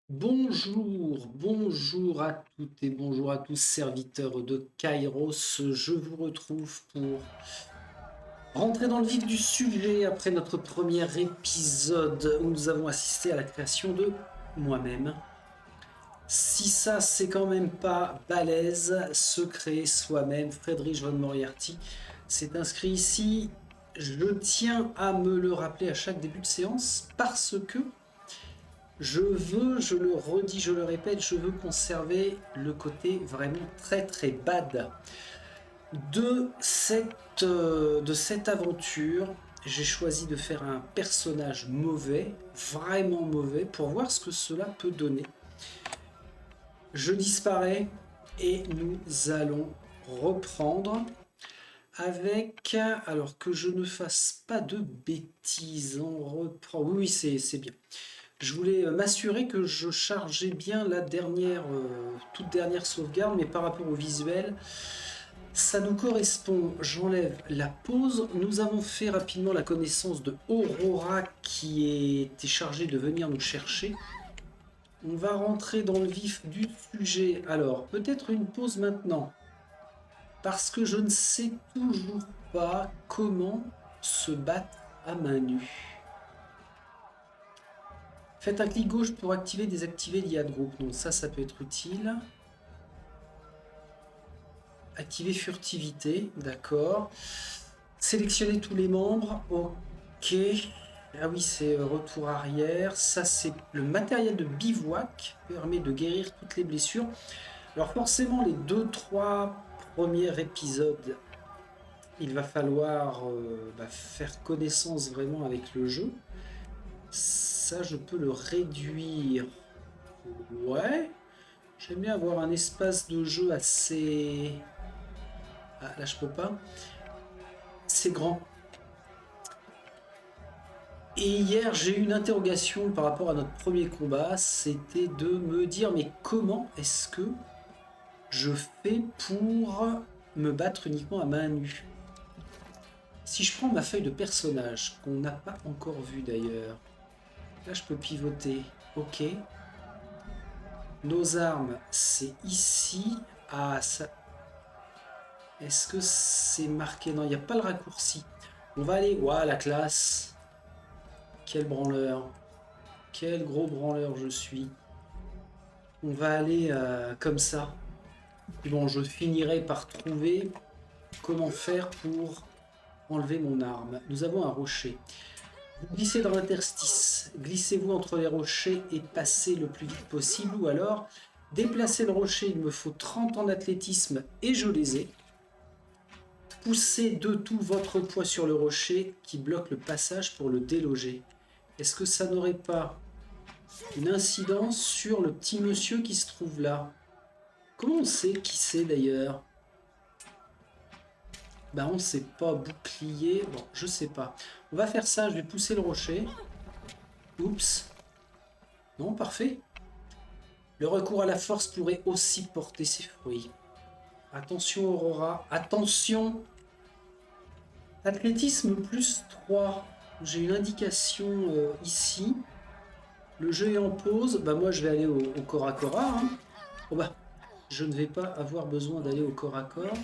Bonjour, bonjour à toutes et bonjour à tous, serviteurs de Kairos. Je vous retrouve pour rentrer dans le vif du sujet après notre premier épisode où nous avons assisté à la création de moi-même. Si ça, c'est quand même pas balèze, se créer soi-même, Friedrich von Moriarty s'est inscrit ici. Je tiens à me le rappeler à chaque début de séance parce que je veux, je le redis, je le répète, je veux conserver le côté vraiment très très bad de cette aventure. J'ai choisi de faire un personnage mauvais, vraiment mauvais, pour voir ce que cela peut donner. Je disparais et nous allons reprendre avec, alors que je ne fasse pas de bêtises, on reprend, oui c'est bien. Je voulais m'assurer que je chargeais bien la toute dernière sauvegarde, mais par rapport au visuel, ça nous correspond. J'enlève la pause. Nous avons fait rapidement la connaissance de Aurora qui était chargée de venir nous chercher. On va rentrer dans le vif du sujet. Alors, peut-être une pause maintenant, parce que je ne sais toujours pas comment se battre à main nue. Faites un clic gauche pour activer et désactiver l'IA de groupe. Donc ça peut être utile. Activer furtivité, d'accord. Sélectionner tous les membres, ok. Ah oui, c'est retour arrière. Ça, c'est le matériel de bivouac, permet de guérir toutes les blessures. Alors forcément, les 2-3 premiers épisodes, il va falloir faire connaissance vraiment avec le jeu. Ça, je peux le réduire. Ouais. J'aime bien avoir un espace de jeu assez... Ah, là, je peux pas. C'est grand. Et hier, j'ai eu une interrogation par rapport à notre premier combat. C'était de me dire, mais comment est-ce que je fais pour me battre uniquement à main nue? Si je prends ma feuille de personnage, qu'on n'a pas encore vue d'ailleurs, là, je peux pivoter. Ok. Nos armes, c'est ici. Ah, ça... Est-ce que c'est marqué? Non, il n'y a pas le raccourci. On va aller... Ouah, la classe. Quel branleur. Quel gros branleur je suis. On va aller comme ça. Et bon, je finirai par trouver comment faire pour enlever mon arme. Nous avons un rocher. Vous glissez dans l'interstice. Glissez-vous entre les rochers et passez le plus vite possible. Ou alors, déplacez le rocher. Il me faut 30 en athlétisme et je les ai. Poussez de tout votre poids sur le rocher qui bloque le passage pour le déloger. Est-ce que ça n'aurait pas une incidence sur le petit monsieur qui se trouve là? Comment on sait qui c'est d'ailleurs? Bah on sait pas, bouclier, bon je sais pas. On va faire ça, je vais pousser le rocher. Oups. Non, parfait. Le recours à la force pourrait aussi porter ses fruits. Attention Aurora, attention. Athlétisme plus 3. J'ai une indication ici. Le jeu est en pause, bah moi je vais aller au corps à corps. Hein. Oh bah, je ne vais pas avoir besoin d'aller au corps à corps.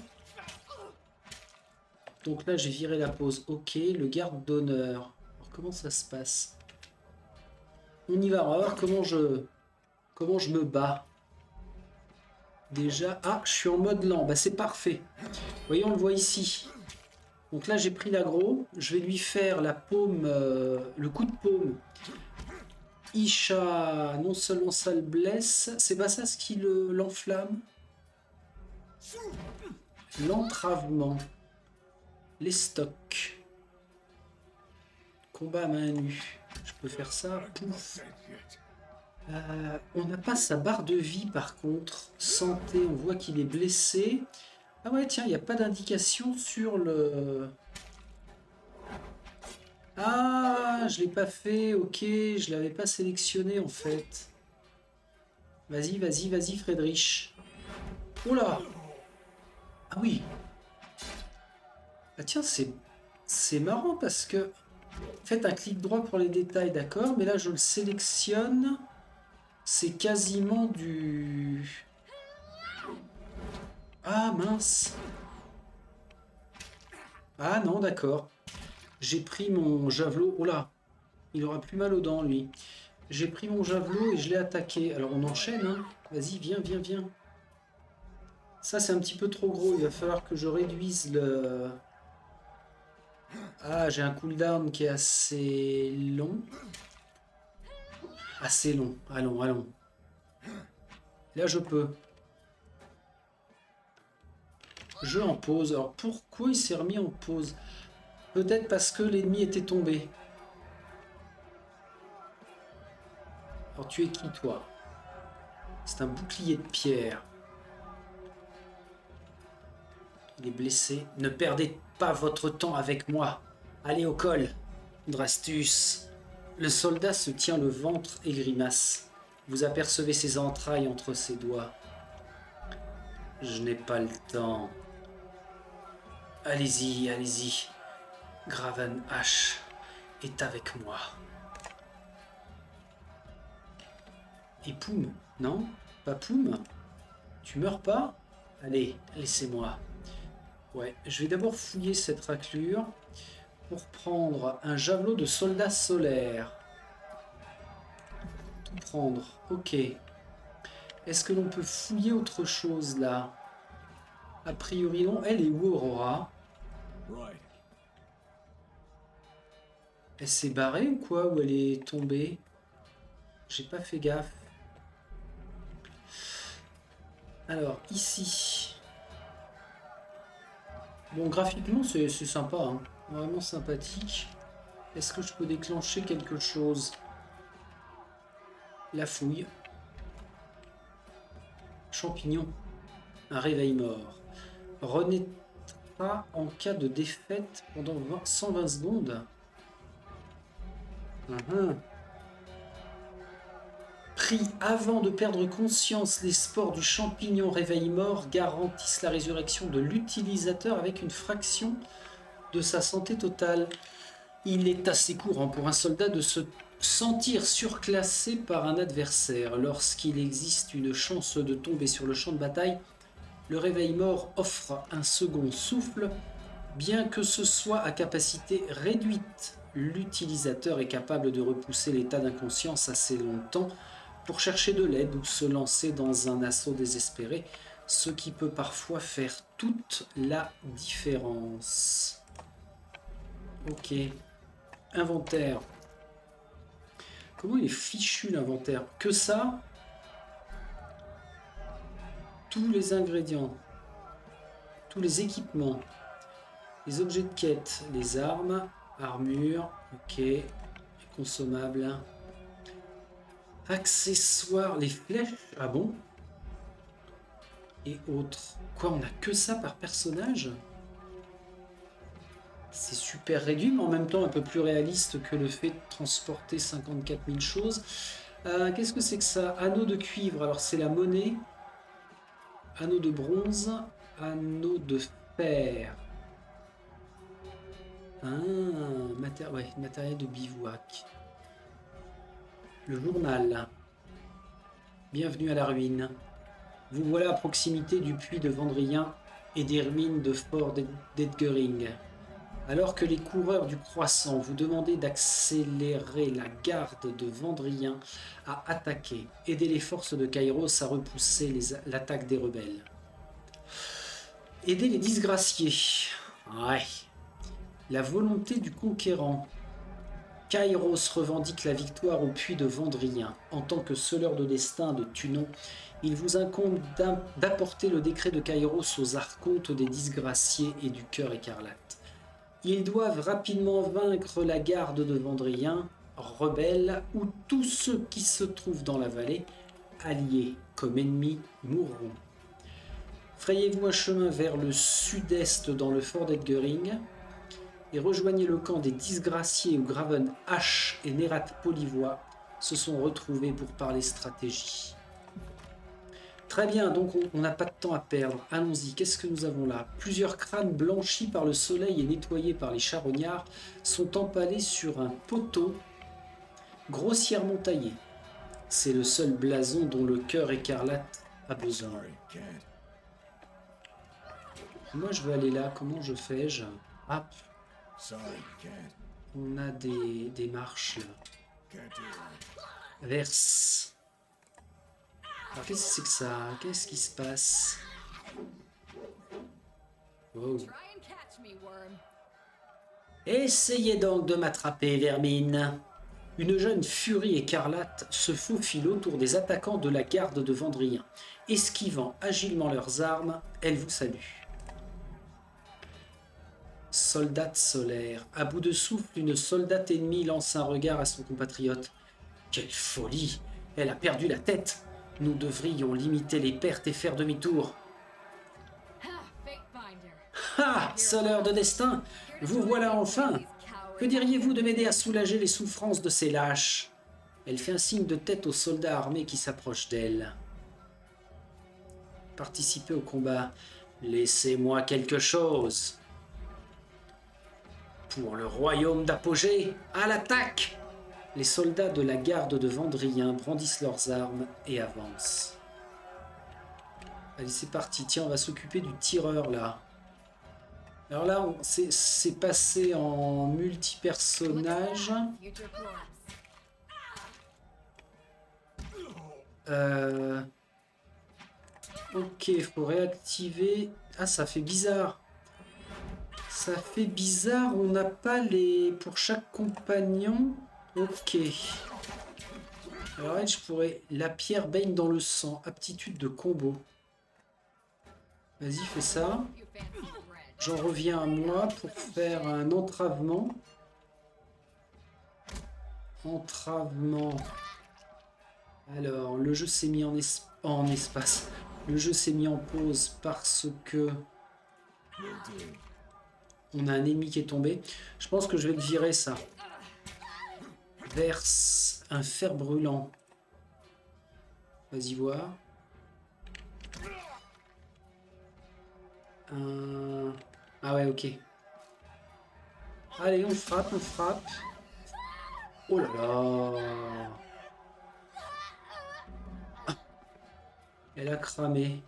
Donc là, j'ai viré la pause. Ok, le garde d'honneur. Alors, comment ça se passe? On y va, on va voir comment je me bats. Déjà, ah, je suis en mode lent. Bah, c'est parfait. Vous voyez, on le voit ici. Donc là, j'ai pris l'aggro. Je vais lui faire la paume, le coup de paume. Isha, non seulement ça le blesse, c'est pas ça ce qui l'enflamme. L'entravement. Les stocks. Combat à main nue. Je peux faire ça. Pouf. On n'a pas sa barre de vie par contre. Santé, on voit qu'il est blessé. Ah ouais, tiens, il n'y a pas d'indication sur le... Ah, je l'ai pas fait, ok, je l'avais pas sélectionné en fait. Vas-y, vas-y, vas-y, Friedrich. Oh là! Ah oui! Ah tiens, c'est marrant parce que... Faites un clic droit pour les détails, d'accord, mais là je le sélectionne. C'est quasiment du... Ah mince. Ah non, d'accord. J'ai pris mon javelot. Oh là, il aura plus mal aux dents, lui. J'ai pris mon javelot et je l'ai attaqué. Alors on enchaîne, hein. Vas-y, viens, viens, viens. Ça, c'est un petit peu trop gros. Il va falloir que je réduise le... Ah, j'ai un cooldown qui est assez long. Assez long. Allons, allons. Là, je peux. Je en pause. Alors, pourquoi il s'est remis en pause? Peut-être parce que l'ennemi était tombé. Alors, tu es qui, toi? C'est un bouclier de pierre. Il est blessé. Ne perdez pas votre temps avec moi. Allez au col. Drastus. Le soldat se tient le ventre et grimace. Vous apercevez ses entrailles entre ses doigts. Je n'ai pas le temps. Allez-y, allez-y. Graven H est avec moi. Et Poum, non? Pas Poum? Tu meurs pas? Allez, laissez-moi. Ouais, je vais d'abord fouiller cette raclure pour prendre un javelot de soldat solaire. Tout prendre, ok. Est-ce que l'on peut fouiller autre chose là? A priori non. Elle est où, Aurora? Elle s'est barrée ou quoi? Ou elle est tombée? J'ai pas fait gaffe. Alors, ici. Bon, graphiquement, c'est sympa, hein. Vraiment sympathique. Est-ce que je peux déclencher quelque chose? La fouille. Champignon. Un réveil mort. Renaîtra en cas de défaite pendant 120 secondes. Pris avant de perdre conscience, les spores du champignon réveil mort garantissent la résurrection de l'utilisateur avec une fraction de sa santé totale. Il est assez courant pour un soldat de se sentir surclassé par un adversaire. Lorsqu'il existe une chance de tomber sur le champ de bataille, le réveil mort offre un second souffle. Bien que ce soit à capacité réduite, l'utilisateur est capable de repousser l'état d'inconscience assez longtemps pour chercher de l'aide ou se lancer dans un assaut désespéré, ce qui peut parfois faire toute la différence. Ok. Inventaire. Comment il est fichu l'inventaire? Que ça? Tous les ingrédients. Tous les équipements. Les objets de quête. Les armes. Armure. Ok. Les consommables. Accessoires. Les flèches. Ah bon? Et autres. Quoi, on a que ça par personnage? C'est super réduit, mais en même temps un peu plus réaliste que le fait de transporter 54 000 choses. Qu'est-ce que c'est que ça? Anneau de cuivre, alors c'est la monnaie. Anneau de bronze, anneau de fer. Matériel de bivouac. Le journal. Bienvenue à la ruine. Vous voilà à proximité du puits de Vendrien et des ruines de Fort d'Edgering. Alors que les coureurs du Croissant vous demandent d'accélérer, la garde de Vendrien à attaquer, aider les forces de Kairos à repousser l'attaque des rebelles. Aider les disgraciés. Ouais. La volonté du conquérant. Kairos revendique la victoire au puits de Vendrien. En tant que scelleur de destin de Tunon, il vous incombe d'apporter le décret de Kairos aux archontes des disgraciés et du cœur écarlate. Ils doivent rapidement vaincre la garde de Vendrien, rebelles, ou tous ceux qui se trouvent dans la vallée, alliés comme ennemis, mourront. Frayez-vous un chemin vers le sud-est dans le fort d'Edgering et rejoignez le camp des disgraciés où Graven H et Nerat Polivois se sont retrouvés pour parler stratégie. Très bien, donc on n'a pas de temps à perdre. Allons-y, qu'est-ce que nous avons là? Plusieurs crânes blanchis par le soleil et nettoyés par les charognards sont empalés sur un poteau grossièrement taillé. C'est le seul blason dont le cœur écarlate a besoin. Moi, je veux aller là. Comment je fais-je? Ah, on a des marches là. Verse. Alors, qu'est-ce que c'est que ça? Qu'est-ce qui se passe? Oh. Essayez donc de m'attraper, vermine. Une jeune furie écarlate se faufile autour des attaquants de la garde de Vendrien. Esquivant agilement leurs armes, elle vous salue. Soldate solaire. À bout de souffle, une soldate ennemie lance un regard à son compatriote. Quelle folie! Elle a perdu la tête! Nous devrions limiter les pertes et faire demi-tour. Ah! Sonneur de destin! Vous voilà enfin! Que diriez-vous de m'aider à soulager les souffrances de ces lâches? Elle fait un signe de tête aux soldats armés qui s'approchent d'elle. Participez au combat. Laissez-moi quelque chose. Pour le royaume d'Apogée, à l'attaque! Les soldats de la garde de Vendrien brandissent leurs armes et avancent. Allez, c'est parti. Tiens, on va s'occuper du tireur, là. Alors là, c'est passé en multi-personnage. Ok, il faut réactiver... Ah, ça fait bizarre. Ça fait bizarre, on n'a pas les... Pour chaque compagnon... Ok. Alors elle, je pourrais... La pierre baigne dans le sang. Aptitude de combo. Vas-y, fais ça. J'en reviens à moi pour faire un entravement. Entravement. Alors, le jeu s'est mis en espace. Le jeu s'est mis en pause parce que... On a un ennemi qui est tombé. Je pense que je vais le virer, ça. Verse un fer brûlant. Vas-y voir. Ah ouais, ok. Allez, on frappe, on frappe. Oh là là. Ah. Elle a cramé.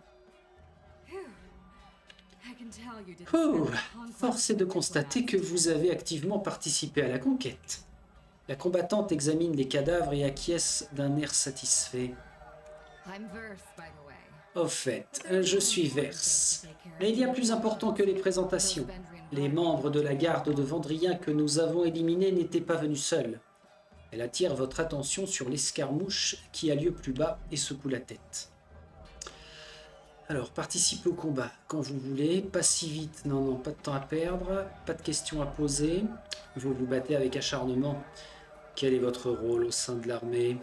Oh, force est de constater que vous avez activement participé à la conquête. La combattante examine les cadavres et acquiesce d'un air satisfait. Au fait, je suis Verse. Mais il y a plus important que les présentations. Les membres de la garde de Vendrien que nous avons éliminés n'étaient pas venus seuls. Elle attire votre attention sur l'escarmouche qui a lieu plus bas et secoue la tête. Alors, participez au combat quand vous voulez, pas si vite, non, pas de temps à perdre, pas de questions à poser. Vous vous battez avec acharnement. Quel est votre rôle au sein de l'armée?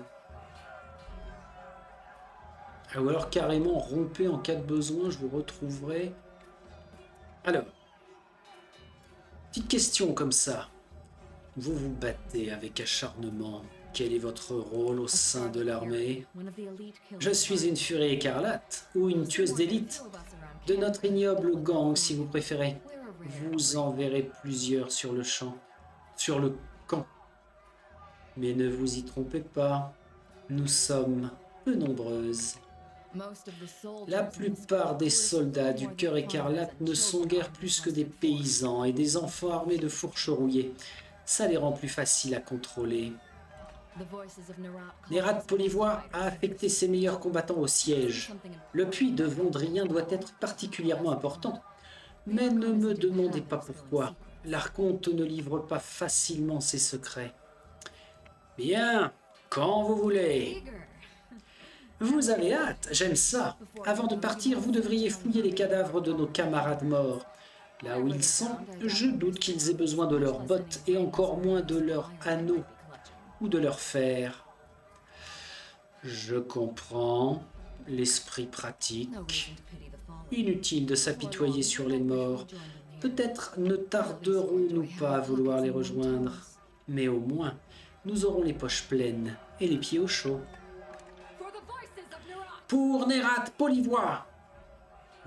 Ou alors carrément rompez en cas de besoin, je vous retrouverai. Alors, petite question comme ça. Vous vous battez avec acharnement. Quel est votre rôle au sein de l'armée? Je suis une furie écarlate ou une tueuse d'élite. De notre ignoble gang, si vous préférez. Vous en verrez plusieurs sur le champ. Sur le camp. Mais ne vous y trompez pas. Nous sommes peu nombreuses. La plupart des soldats du cœur écarlate ne sont guère plus que des paysans et des enfants armés de fourches rouillées. Ça les rend plus faciles à contrôler. Nerat Polivois a affecté ses meilleurs combattants au siège. Le puits de Vendrien doit être particulièrement important. Mais ne me demandez pas pourquoi. L'Archonte ne livre pas facilement ses secrets. Bien, quand vous voulez. Vous avez hâte, j'aime ça. Avant de partir, vous devriez fouiller les cadavres de nos camarades morts. Là où ils sont, je doute qu'ils aient besoin de leurs bottes et encore moins de leurs anneaux ou de leurs fers. Je comprends. L'esprit pratique. Inutile de s'apitoyer sur les morts. Peut-être ne tarderons-nous pas à vouloir les rejoindre. Mais au moins, nous aurons les poches pleines et les pieds au chaud. Pour Nerat Polivois!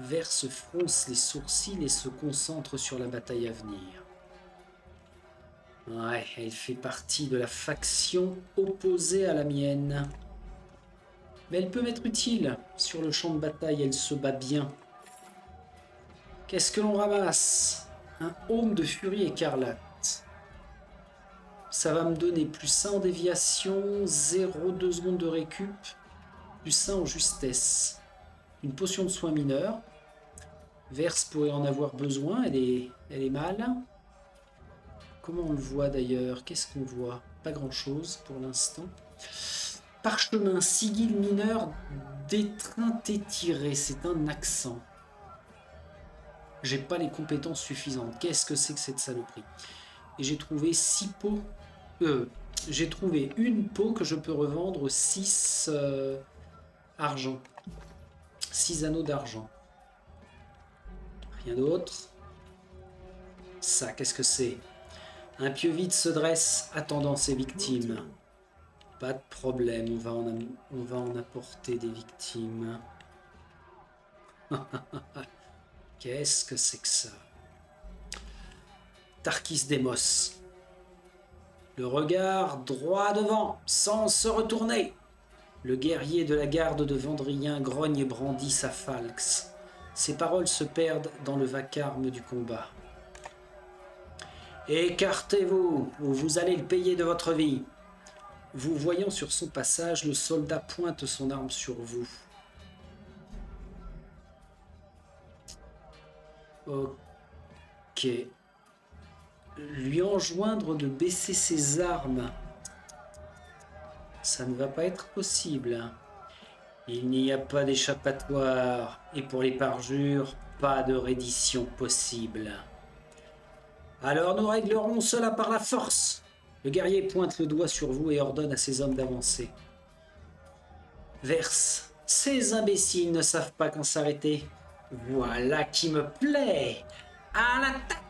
Verse fronce les sourcils et se concentre sur la bataille à venir. Ouais, elle fait partie de la faction opposée à la mienne. Mais elle peut m'être utile. Sur le champ de bataille, elle se bat bien. Qu'est-ce que l'on ramasse? Un aume de furie écarlate. Ça va me donner plus 1 en déviation, 0,2 secondes de récup, plus 1 en justesse. Une potion de soins mineurs. Verse pourrait en avoir besoin, elle est mal. Comment on le voit d'ailleurs? Qu'est-ce qu'on voit? Pas grand-chose pour l'instant. Parchemin, sigil mineur, d'étreinte étirée, c'est un accent. J'ai pas les compétences suffisantes. Qu'est-ce que c'est que cette saloperie? Et j'ai trouvé 6 pots. J'ai trouvé une peau que je peux revendre 6 argent. 6 anneaux d'argent. Rien d'autre. Ça, qu'est-ce que c'est? Un pieu vide se dresse, attendant ses victimes. Pas de problème, on va en apporter des victimes. Qu'est-ce que c'est que ça? Tarkis Demos. Le regard droit devant, sans se retourner. Le guerrier de la garde de Vendrien grogne et brandit sa falx. Ses paroles se perdent dans le vacarme du combat. Écartez-vous, ou vous allez le payer de votre vie. Vous voyant sur son passage, le soldat pointe son arme sur vous. Ok. Lui enjoindre de baisser ses armes. Ça ne va pas être possible. Il n'y a pas d'échappatoire, et pour les parjures, pas de reddition possible. Alors nous réglerons cela par la force. Le guerrier pointe le doigt sur vous et ordonne à ses hommes d'avancer. Verse. Ces imbéciles ne savent pas quand s'arrêter. Voilà qui me plaît. À l'attaque.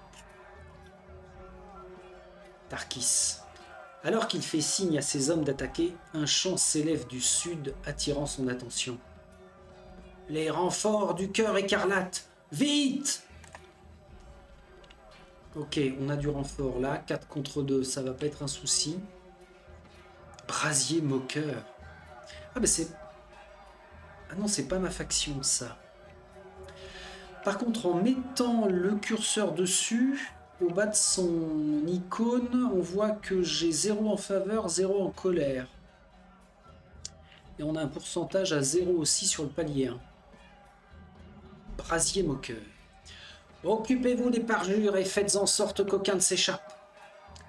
Tarkis. Alors qu'il fait signe à ses hommes d'attaquer, un chant s'élève du sud, attirant son attention. Les renforts du cœur écarlate. Vite! Ok, on a du renfort là, 4 contre 2, ça va pas être un souci. Brasier moqueur. Ah mais c'est... Ah non, c'est pas ma faction ça. Par contre, en mettant le curseur dessus, au bas de son icône, on voit que j'ai 0 en faveur, 0 en colère. Et on a un pourcentage à 0 aussi sur le palier 1. Brasier moqueur. Occupez-vous des parjures et faites en sorte qu'aucun ne s'échappe.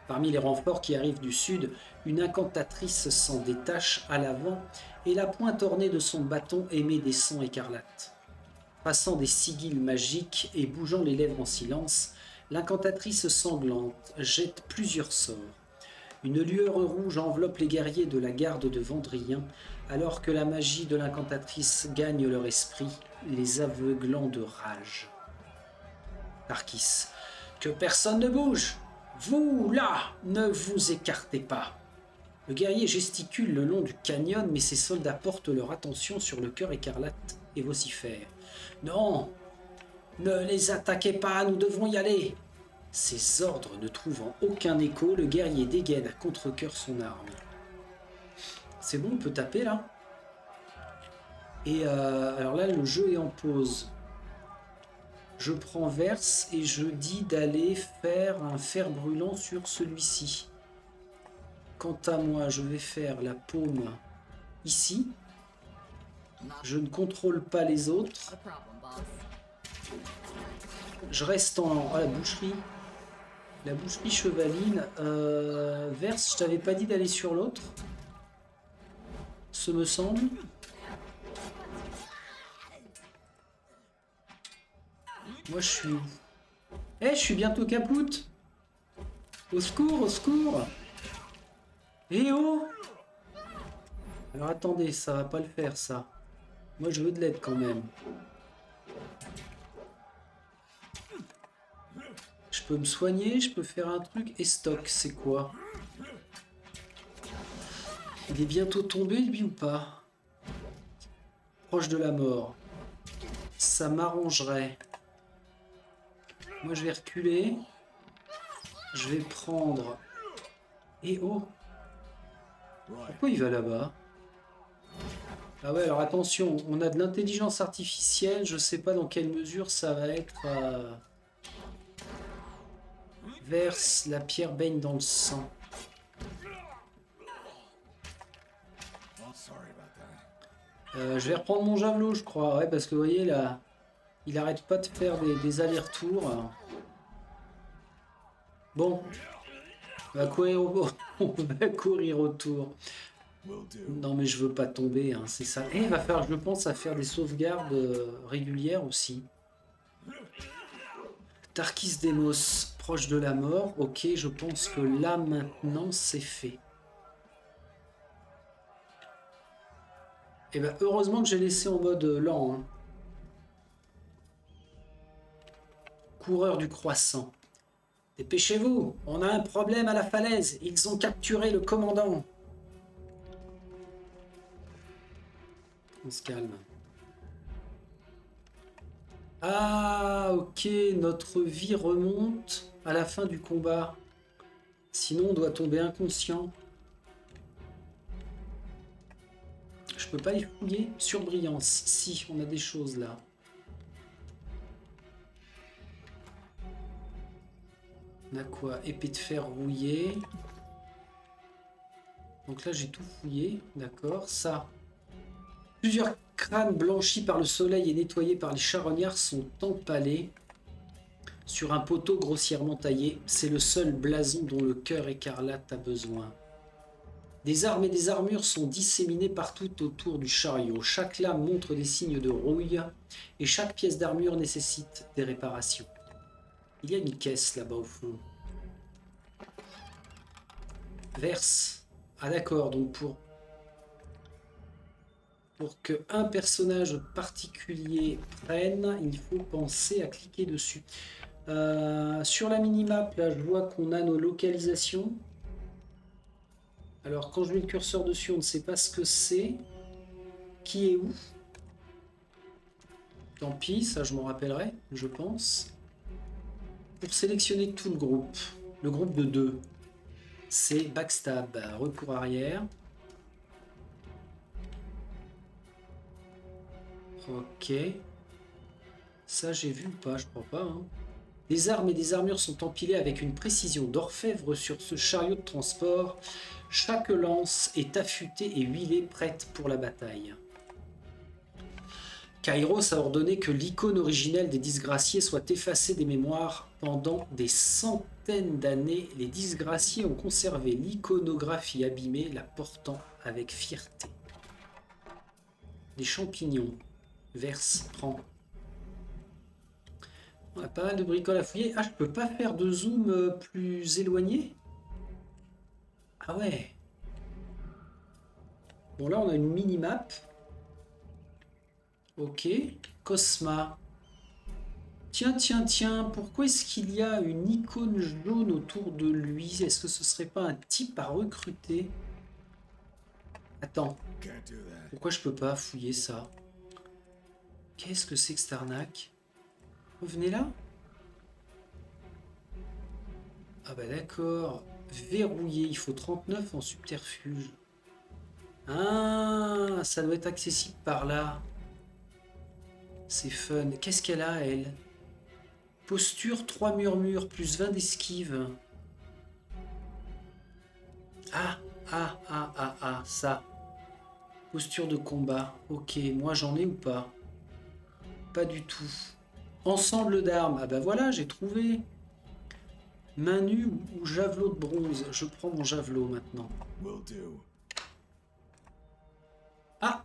Parmi les renforts qui arrivent du sud, une incantatrice s'en détache à l'avant et la pointe ornée de son bâton émet des sons écarlates. Passant des sigils magiques et bougeant les lèvres en silence, l'incantatrice sanglante jette plusieurs sorts. Une lueur rouge enveloppe les guerriers de la garde de Vendrien, alors que la magie de l'incantatrice gagne leur esprit, les aveuglant de rage. Tarkis. Que personne ne bouge. Vous, là, ne vous écartez pas. Le guerrier gesticule le long du canyon, mais ses soldats portent leur attention sur le cœur écarlate et vocifèrent. Non, ne les attaquez pas, nous devons y aller. Ces ordres ne trouvant aucun écho, le guerrier dégaine à contre-cœur son arme. C'est bon, on peut taper là. Et alors là, le jeu est en pause. Je prends verse et je dis d'aller faire un fer brûlant sur celui-ci. Quant à moi, je vais faire la paume ici. Je ne contrôle pas les autres. Je reste en... Ah, la boucherie. La boucherie chevaline. Verse, je t'avais pas dit d'aller sur l'autre. Ce me semble. Moi, je suis... Eh, je suis bientôt capoute. Au secours, au secours. Eh oh! Alors attendez, ça va pas le faire, ça. Moi, je veux de l'aide quand même. Je peux me soigner, je peux faire un truc. Et stock, c'est quoi? Il est bientôt tombé, lui, ou pas? Proche de la mort. Ça m'arrangerait. Moi, je vais reculer. Je vais prendre... Et oh! Pourquoi il va là-bas? Ah ouais, alors attention, on a de l'intelligence artificielle, je sais pas dans quelle mesure ça va être... verse, la pierre baigne dans le sang. Je vais reprendre mon javelot, je crois, ouais, parce que vous voyez là, il arrête pas de faire des allers-retours. Bon, on va courir on va courir autour. Non mais je veux pas tomber, hein, c'est ça. Et il va falloir, je pense, à faire des sauvegardes régulières aussi. Tarkis Demos, proche de la mort. Ok, je pense que là maintenant c'est fait. Et ben heureusement que j'ai laissé en mode lent. Hein. Coureur du croissant. Dépêchez-vous, on a un problème à la falaise. Ils ont capturé le commandant. On se calme. Ah, ok, notre vie remonte à la fin du combat. Sinon, on doit tomber inconscient. Je peux pas y fouiller. Surbrillance. Si, on a des choses là. On a quoi? Épée de fer rouillée. Donc là, j'ai tout fouillé. D'accord. Ça. Plusieurs crânes blanchis par le soleil et nettoyés par les charognards sont empalés sur un poteau grossièrement taillé. C'est le seul blason dont le cœur écarlate a besoin. Des armes et des armures sont disséminées partout autour du chariot. Chaque lame montre des signes de rouille et chaque pièce d'armure nécessite des réparations. Il y a une caisse là-bas au fond. Verse. Ah d'accord, donc pour qu'un personnage particulier prenne, il faut penser à cliquer dessus. Sur la minimap, là, je vois qu'on a nos localisations. Alors, quand je mets le curseur dessus, on ne sait pas ce que c'est. Qui est où? Tant pis, ça je m'en rappellerai, je pense. Pour sélectionner tout le groupe de 2, c'est backstab, recours arrière. Ok. Ça j'ai vu ou pas? Je crois pas. Hein. Des armes et des armures sont empilées avec une précision d'orfèvre sur ce chariot de transport. Chaque lance est affûtée et huilée, prête pour la bataille. Kairos a ordonné que l'icône originelle des disgraciés soit effacée des mémoires. Pendant des centaines d'années, les disgraciés ont conservé l'iconographie abîmée, la portant avec fierté. Des champignons. Verse, prend. On a pas mal de bricoles à fouiller. Ah, je peux pas faire de zoom plus éloigné? Ah ouais. Bon, là, on a une mini-map. Ok. Cosma. Tiens, pourquoi est-ce qu'il y a une icône jaune autour de lui? Est-ce que ce serait pas un type à recruter? Attends. Pourquoi je peux pas fouiller ça? Qu'est-ce que c'est que cette arnaque? Revenez là? Ah bah d'accord. Verrouillé, il faut 39 en subterfuge. Ah, ça doit être accessible par là. C'est fun. Qu'est-ce qu'elle a, elle? Posture, 3 murmures, plus 20 d'esquive. Ah, ça. Posture de combat. Ok, moi j'en ai ou pas? Pas du tout. Ensemble d'armes. Ah bah voilà, j'ai trouvé. Main nue ou javelot de bronze. Je prends mon javelot maintenant. Ah!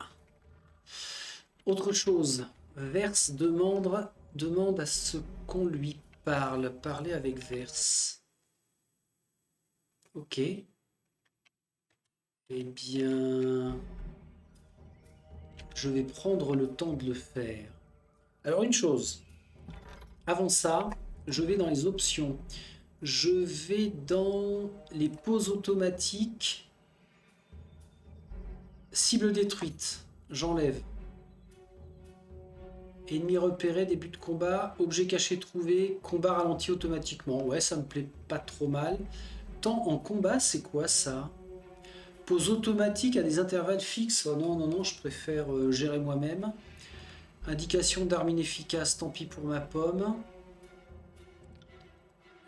Autre chose. Verse demande à ce qu'on lui parle. Parler avec Verse. Ok. Eh bien... Je vais prendre le temps de le faire. Alors une chose. Avant ça, je vais dans les options. Je vais dans les pauses automatiques. Cible détruite. J'enlève. Ennemi repéré, début de combat, objet caché trouvé, combat ralenti automatiquement. Ouais, ça me plaît pas trop mal. Temps en combat, c'est quoi ça? Pause automatique à des intervalles fixes. Oh non, non, non, je préfère gérer moi-même. Indication d'arme inefficace, tant pis pour ma pomme.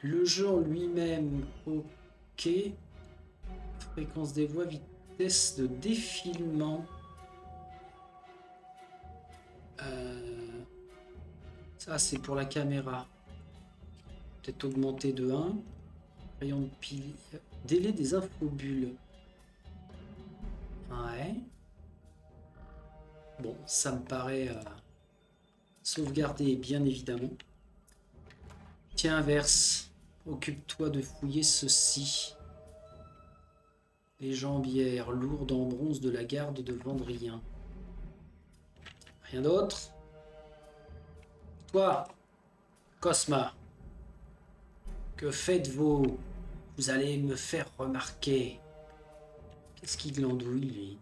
Le jeu en lui-même, ok. Fréquence des voix, vitesse de défilement. Ça, c'est pour la caméra. Peut-être augmenter de 1. Rayon de pile. Délai des infobulles. Ouais. Bon, ça me paraît sauvegarder, bien évidemment. Tiens, inverse. Occupe-toi de fouiller ceci. Les jambières lourdes en bronze de la garde de Vendrien. Rien d'autre? Toi, Cosma, que faites-vous? Vous allez me faire remarquer. Qu'est-ce qu'il glandouille, lui?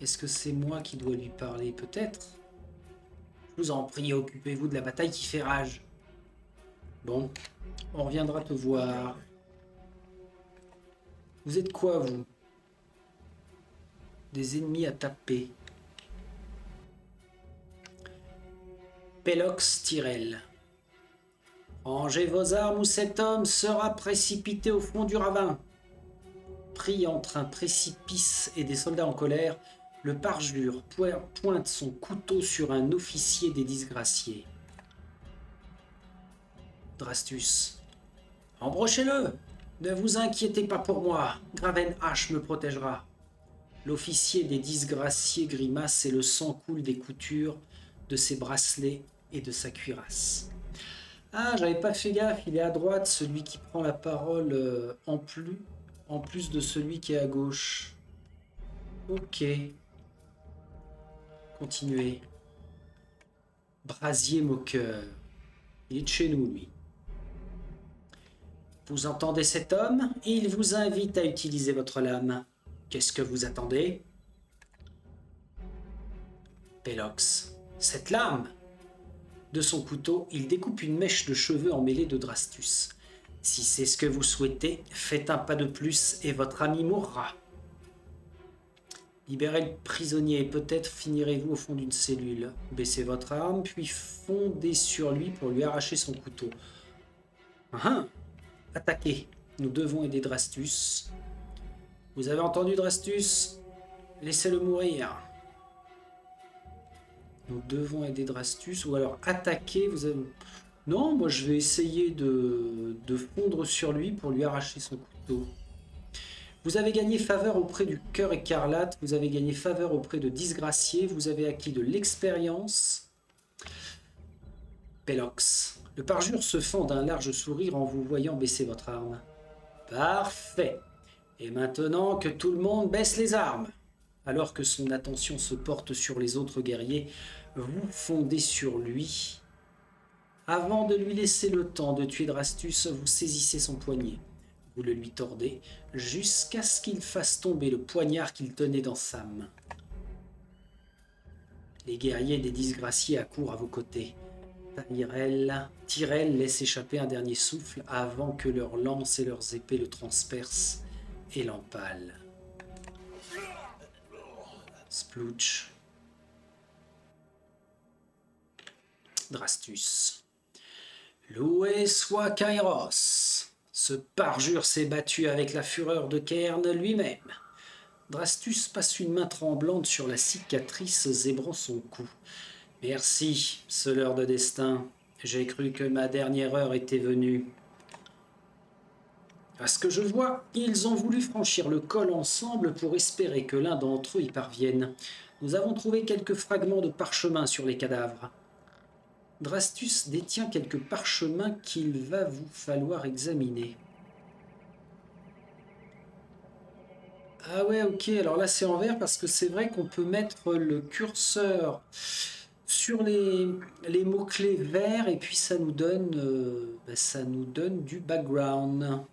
Est-ce que c'est moi qui dois lui parler? Peut-être. Je vous en prie, occupez-vous de la bataille qui fait rage. Bon, on reviendra te voir. Vous êtes quoi, vous? Des ennemis à taper. Pélox Tyrell. Rangez vos armes ou cet homme sera précipité au fond du ravin. Pris entre un précipice et des soldats en colère, le parjure pointe son couteau sur un officier des disgraciés. Drastus. Embrochez-le! Ne vous inquiétez pas pour moi, Graven H me protégera. L'officier des disgraciés grimace et le sang coule des coutures de ses bracelets et de sa cuirasse. Ah, j'avais pas fait gaffe, il est à droite, celui qui prend la parole en plus de celui qui est à gauche. Ok. Continuez. Brasier moqueur. Il est de chez nous, lui. Vous entendez cet homme? Il vous invite à utiliser votre lame. Qu'est-ce que vous attendez? Pélox. Cette lame! De son couteau, il découpe une mèche de cheveux emmêlée de Drastus. Si c'est ce que vous souhaitez, faites un pas de plus et votre ami mourra. Libérez le prisonnier, peut-être finirez-vous au fond d'une cellule. Baissez votre arme, puis fondez sur lui pour lui arracher son couteau. Attaquez. Nous devons aider Drastus. Vous avez entendu, Drastus? Laissez-le mourir. Nous devons aider Drastus, ou alors attaquer. Vous avez... Non, moi je vais essayer de fondre sur lui pour lui arracher son couteau. Vous avez gagné faveur auprès du cœur écarlate, vous avez gagné faveur auprès de disgraciés, vous avez acquis de l'expérience. Pélox. Le parjure se fend d'un large sourire en vous voyant baisser votre arme. Parfait. Et maintenant que tout le monde baisse les armes. Alors que son attention se porte sur les autres guerriers, vous fondez sur lui. Avant de lui laisser le temps de tuer Drastus, vous saisissez son poignet. Vous le lui tordez jusqu'à ce qu'il fasse tomber le poignard qu'il tenait dans sa main. Les guerriers des disgraciés accourent à vos côtés. Tyrell laisse échapper un dernier souffle avant que leurs lances et leurs épées le transpercent et l'empalent. Splooch. Drastus. Loué soit Kairos. Ce parjure s'est battu avec la fureur de Cairn lui-même. Drastus passe une main tremblante sur la cicatrice zébrant son cou. Merci, seleur de destin. J'ai cru que ma dernière heure était venue. À ce que je vois, ils ont voulu franchir le col ensemble pour espérer que l'un d'entre eux y parvienne. Nous avons trouvé quelques fragments de parchemin sur les cadavres. Drastus détient quelques parchemins qu'il va vous falloir examiner. Ah ouais, ok, alors là c'est en vert parce que c'est vrai qu'on peut mettre le curseur sur les mots-clés verts et puis ça nous donne du background.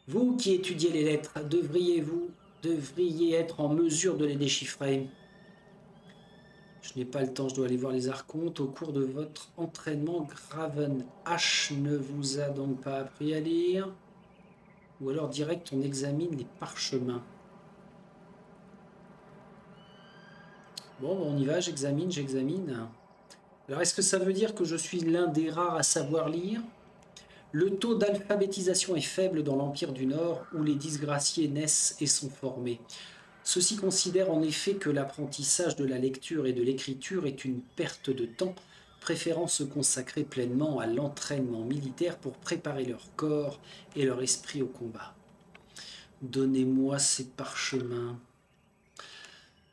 Vous qui étudiez les lettres, devriez être en mesure de les déchiffrer. Je n'ai pas le temps, je dois aller voir les archontes. Au cours de votre entraînement, Graven H ne vous a donc pas appris à lire. Ou alors direct, on examine les parchemins. Bon, on y va, j'examine. Alors, est-ce que ça veut dire que je suis l'un des rares à savoir lire? Le taux d'alphabétisation est faible dans l'Empire du Nord, où les disgraciés naissent et sont formés. Ceux-ci considèrent en effet que l'apprentissage de la lecture et de l'écriture est une perte de temps, préférant se consacrer pleinement à l'entraînement militaire pour préparer leur corps et leur esprit au combat. Donnez-moi ces parchemins.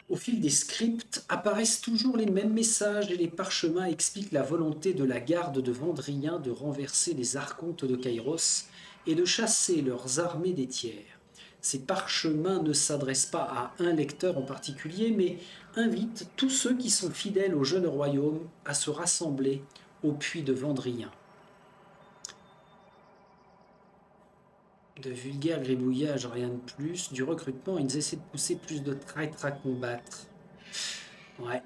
Au fil des scripts apparaissent toujours les mêmes messages et les parchemins expliquent la volonté de la garde de Vendrien de renverser les archontes de Kairos et de chasser leurs armées des tiers. Ces parchemins ne s'adressent pas à un lecteur en particulier, mais invitent tous ceux qui sont fidèles au jeune royaume à se rassembler au puits de Vendrien. De vulgaires gribouillages, rien de plus. Du recrutement, ils essaient de pousser plus de traîtres à combattre. Ouais.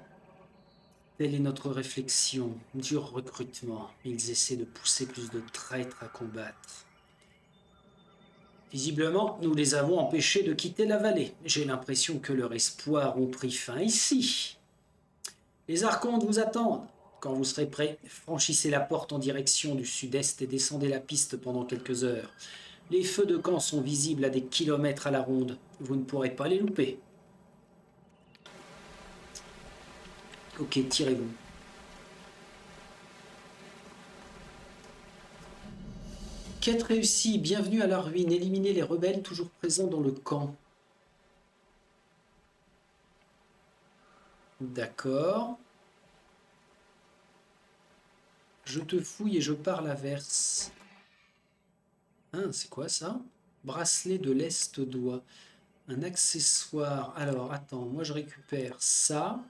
Telle est notre réflexion. Du recrutement. Ils essaient de pousser plus de traîtres à combattre. Visiblement, nous les avons empêchés de quitter la vallée. J'ai l'impression que leurs espoirs ont pris fin ici. Les archontes vous attendent. Quand vous serez prêts, franchissez la porte en direction du sud-est et descendez la piste pendant quelques heures. Les feux de camp sont visibles à des kilomètres à la ronde. Vous ne pourrez pas les louper. Ok, tirez-vous. Quête réussie, bienvenue à la ruine. Éliminez les rebelles toujours présents dans le camp. D'accord. Je te fouille et je pars la verse. Hein, c'est quoi ça? Bracelet de l'Est-Doigt. Un accessoire. Alors, attends, moi je récupère ça.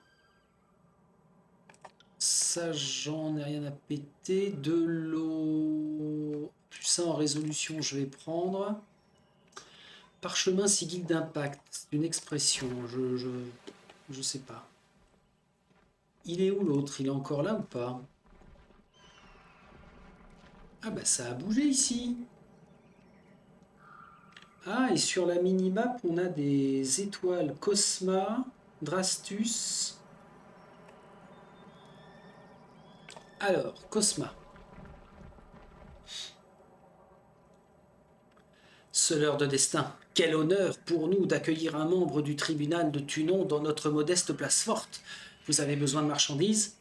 Ça, j'en ai rien à péter. De l'eau. Plus ça en résolution, je vais prendre. Parchemin sigil d'impact. C'est une expression. Je sais pas. Il est où l'autre? Il est encore là ou pas? Ah bah ça a bougé ici. Ah, et sur la minimap, on a des étoiles Cosma, Drastus. Alors, Cosma. Sœur de destin, quel honneur pour nous d'accueillir un membre du tribunal de Tunon dans notre modeste place forte. Vous avez besoin de marchandises?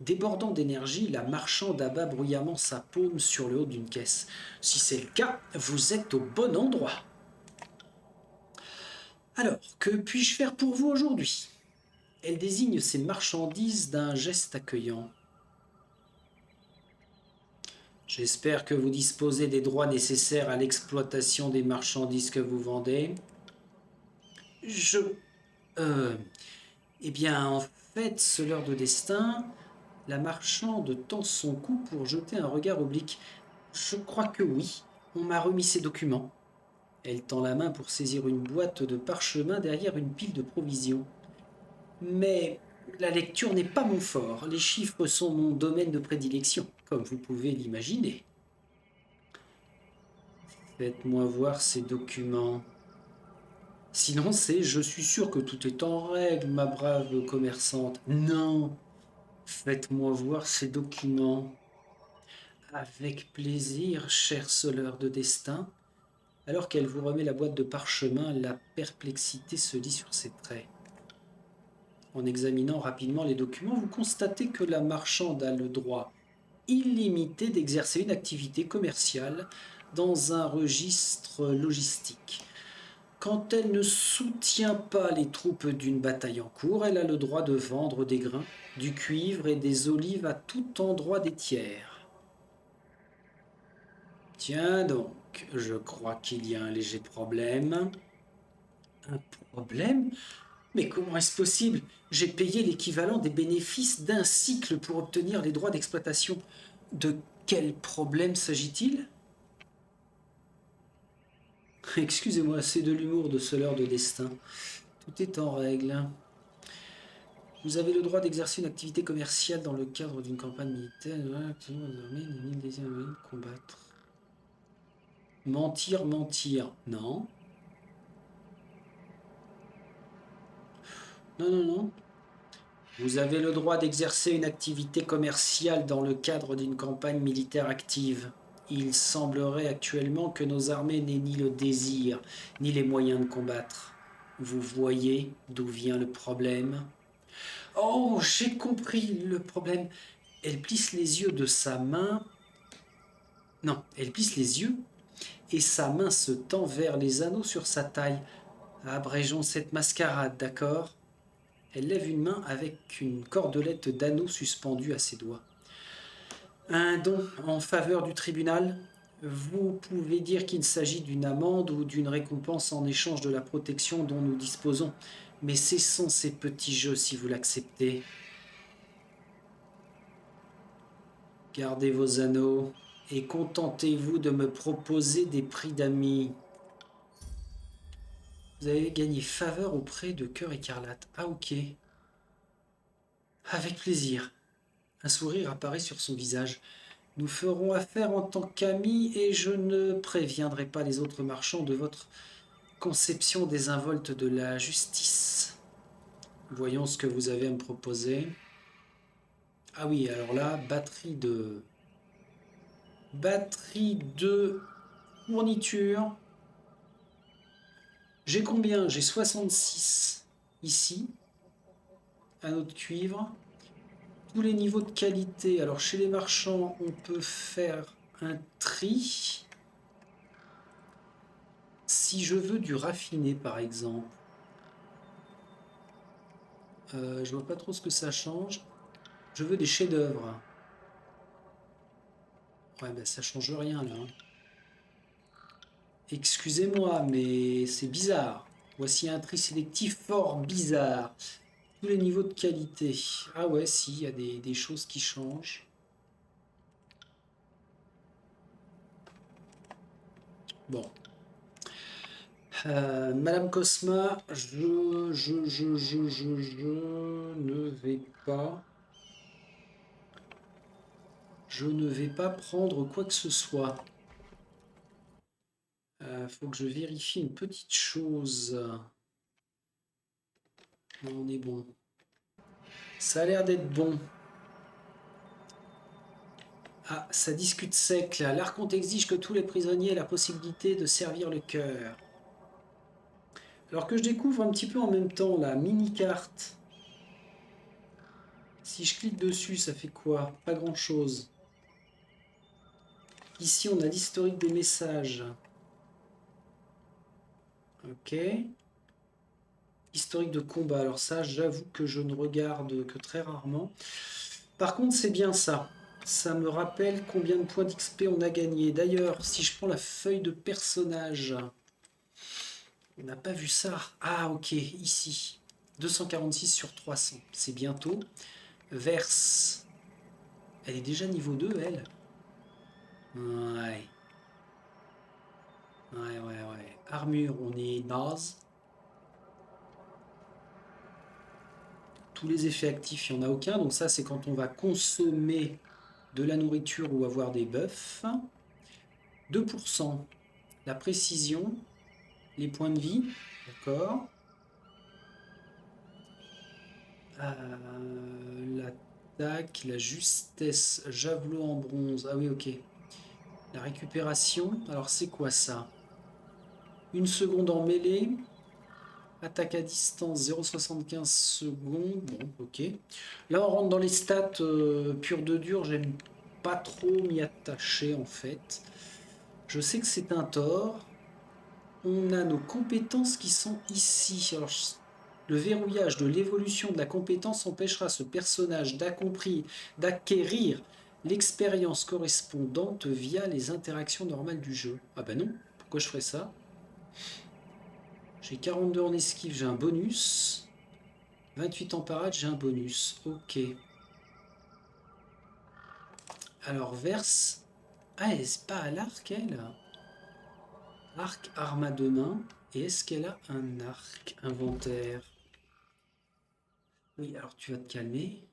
Débordant d'énergie, la marchande abat bruyamment sa paume sur le haut d'une caisse. Si c'est le cas, vous êtes au bon endroit. Alors, que puis-je faire pour vous aujourd'hui? Elle désigne ses marchandises d'un geste accueillant. J'espère que vous disposez des droits nécessaires à l'exploitation des marchandises que vous vendez. Eh bien, en fait, sœur de destin, la marchande tend son cou pour jeter un regard oblique. Je crois que oui, on m'a remis ces documents. Elle tend la main pour saisir une boîte de parchemin derrière une pile de provisions. Mais la lecture n'est pas mon fort. Les chiffres sont mon domaine de prédilection, comme vous pouvez l'imaginer. Faites-moi voir ces documents. Sinon, c'est « Je suis sûr que tout est en règle, ma brave commerçante. » Non. Faites-moi voir ces documents. Avec plaisir, chère sœur de destin. Alors qu'elle vous remet la boîte de parchemin, la perplexité se lit sur ses traits. En examinant rapidement les documents, vous constatez que la marchande a le droit illimité d'exercer une activité commerciale dans un registre logistique. Quand elle ne soutient pas les troupes d'une bataille en cours, elle a le droit de vendre des grains, du cuivre et des olives à tout endroit des tiers. Tiens donc, je crois qu'il y a un léger problème. Un problème? Mais comment est-ce possible? J'ai payé l'équivalent des bénéfices d'un cycle pour obtenir les droits d'exploitation. De quel problème s'agit-il? Excusez-moi, c'est de l'humour de sœur de destin. Tout est en règle. Vous avez le droit d'exercer une activité commerciale dans le cadre d'une campagne militaire. Combattre. Mentir, mentir. Non. Non, non, non. Vous avez le droit d'exercer une activité commerciale dans le cadre d'une campagne militaire active. Il semblerait actuellement que nos armées n'aient ni le désir, ni les moyens de combattre. Vous voyez d'où vient le problème? Oh, j'ai compris le problème. Elle plisse les yeux de sa main. Non, elle plisse les yeux et sa main se tend vers les anneaux sur sa taille. Abrégeons cette mascarade, d'accord? Elle lève une main avec une cordelette d'anneaux suspendue à ses doigts. Un don en faveur du tribunal. Vous pouvez dire qu'il s'agit d'une amende ou d'une récompense en échange de la protection dont nous disposons. Mais cessons ces petits jeux si vous l'acceptez. Gardez vos anneaux et contentez-vous de me proposer des prix d'amis. Vous avez gagné faveur auprès de Cœur Écarlate. Ah ok. Avec plaisir. Un sourire apparaît sur son visage. Nous ferons affaire en tant qu'amis et je ne préviendrai pas les autres marchands de votre conception désinvolte de la justice. Voyons ce que vous avez à me proposer. Ah oui, alors là, batterie de fourniture. J'ai combien? J'ai 66 ici. Anneau de cuivre. Tous les niveaux de qualité. Alors chez les marchands, on peut faire un tri. Si je veux du raffiné, par exemple, je vois pas trop ce que ça change. Je veux des chefs-d'œuvre. Ouais, ben ça change rien là. Excusez-moi, mais c'est bizarre. Voici un tri sélectif fort bizarre. Tous les niveaux de qualité. Ah ouais, si, il y a des choses qui changent. Bon. Madame Cosma, je ne vais pas... Je ne vais pas prendre quoi que ce soit. Faut que je vérifie une petite chose. Non, on est bon. Ça a l'air d'être bon. Ah, ça discute sec là. L'archonte exige que tous les prisonniers aient la possibilité de servir le cœur. Alors que je découvre un petit peu en même temps la mini-carte. Si je clique dessus, ça fait quoi? Pas grand-chose. Ici, on a l'historique des messages. Ok. Historique de combat. Alors ça, j'avoue que je ne regarde que très rarement. Par contre, c'est bien ça. Ça me rappelle combien de points d'XP on a gagné. D'ailleurs, si je prends la feuille de personnage, on n'a pas vu ça. Ah, ok, ici. 246 sur 300. C'est bientôt. Verse. Elle est déjà niveau 2, elle. Ouais. Ouais. Armure, on est naze. Tous les effets actifs, il n'y en a aucun. Donc ça, c'est quand on va consommer de la nourriture ou avoir des buffs. 2%. La précision, les points de vie, d'accord. L'attaque, la justesse, javelot en bronze. Ah oui, ok. La récupération, alors c'est quoi ça? 1 seconde en mêlée. Attaque à distance, 0,75 secondes. Bon, ok. Là, on rentre dans les stats pures de dur. J'aime pas trop m'y attacher, en fait. Je sais que c'est un tort. On a nos compétences qui sont ici. Alors, le verrouillage de l'évolution de la compétence empêchera ce personnage d'acquérir l'expérience correspondante via les interactions normales du jeu. Ah bah non, pourquoi je ferais ça? J'ai 42 en esquive, j'ai un bonus. 28 en parade, j'ai un bonus. Ok. Alors, verse... Ah, c'est pas à l'arc, elle? Arc, arme à deux mains. Et est-ce qu'elle a un arc inventaire? Oui, alors tu vas te calmer.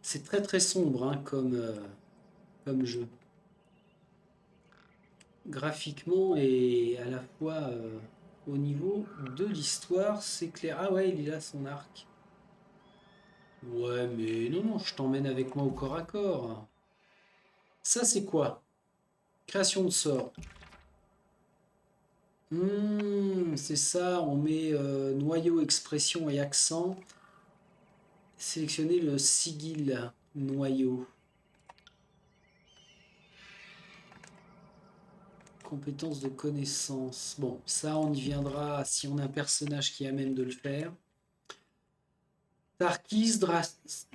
C'est très très sombre hein, comme jeu. Graphiquement et à la fois au niveau de l'histoire, c'est clair. Ah ouais, il a son arc. Ouais, mais non, non, je t'emmène avec moi au corps à corps. Ça, c'est quoi? Création de sort. C'est ça, on met noyau, expression et accent. Sélectionnez le sigil noyau. Compétence de connaissance. Bon, ça, on y viendra si on a un personnage qui est à même de le faire. Tarkis,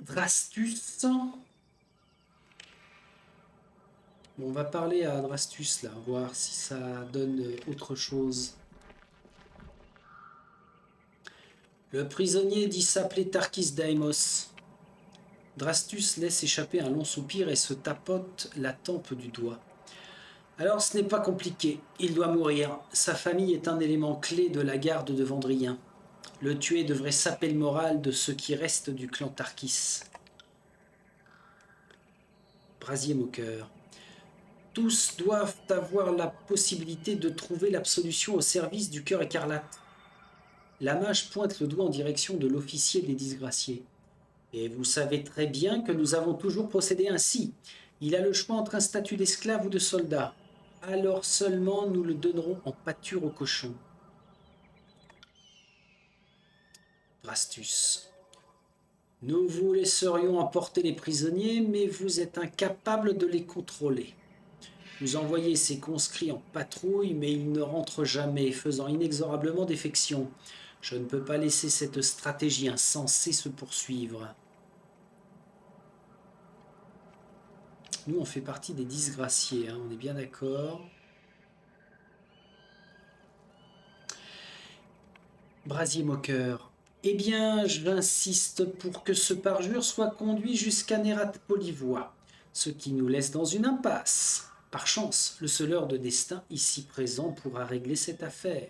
Drastus. Bon, on va parler à Drastus là, voir si ça donne autre chose. Le prisonnier dit s'appeler Tarkis Daimos. Drastus laisse échapper un long soupir et se tapote la tempe du doigt. Alors ce n'est pas compliqué, il doit mourir. Sa famille est un élément clé de la garde de Vendrien. Le tuer devrait saper le moral de ce qui reste du clan Tarkis. Brasier moqueur. Tous doivent avoir la possibilité de trouver l'absolution au service du cœur écarlate. La mage pointe le doigt en direction de l'officier des disgraciés. Et vous savez très bien que nous avons toujours procédé ainsi. Il a le choix entre un statut d'esclave ou de soldat. Alors seulement nous le donnerons en pâture au cochon. Drastus. Nous vous laisserions emporter les prisonniers, mais vous êtes incapable de les contrôler. Vous envoyez ces conscrits en patrouille, mais ils ne rentrent jamais, faisant inexorablement défection. Je ne peux pas laisser cette stratégie insensée se poursuivre. Nous, on fait partie des disgraciés, hein, on est bien d'accord. Brasier moqueur. Eh bien, j'insiste pour que ce parjure soit conduit jusqu'à Nérat Polivois, ce qui nous laisse dans une impasse. Par chance, le scelleur de destin ici présent pourra régler cette affaire.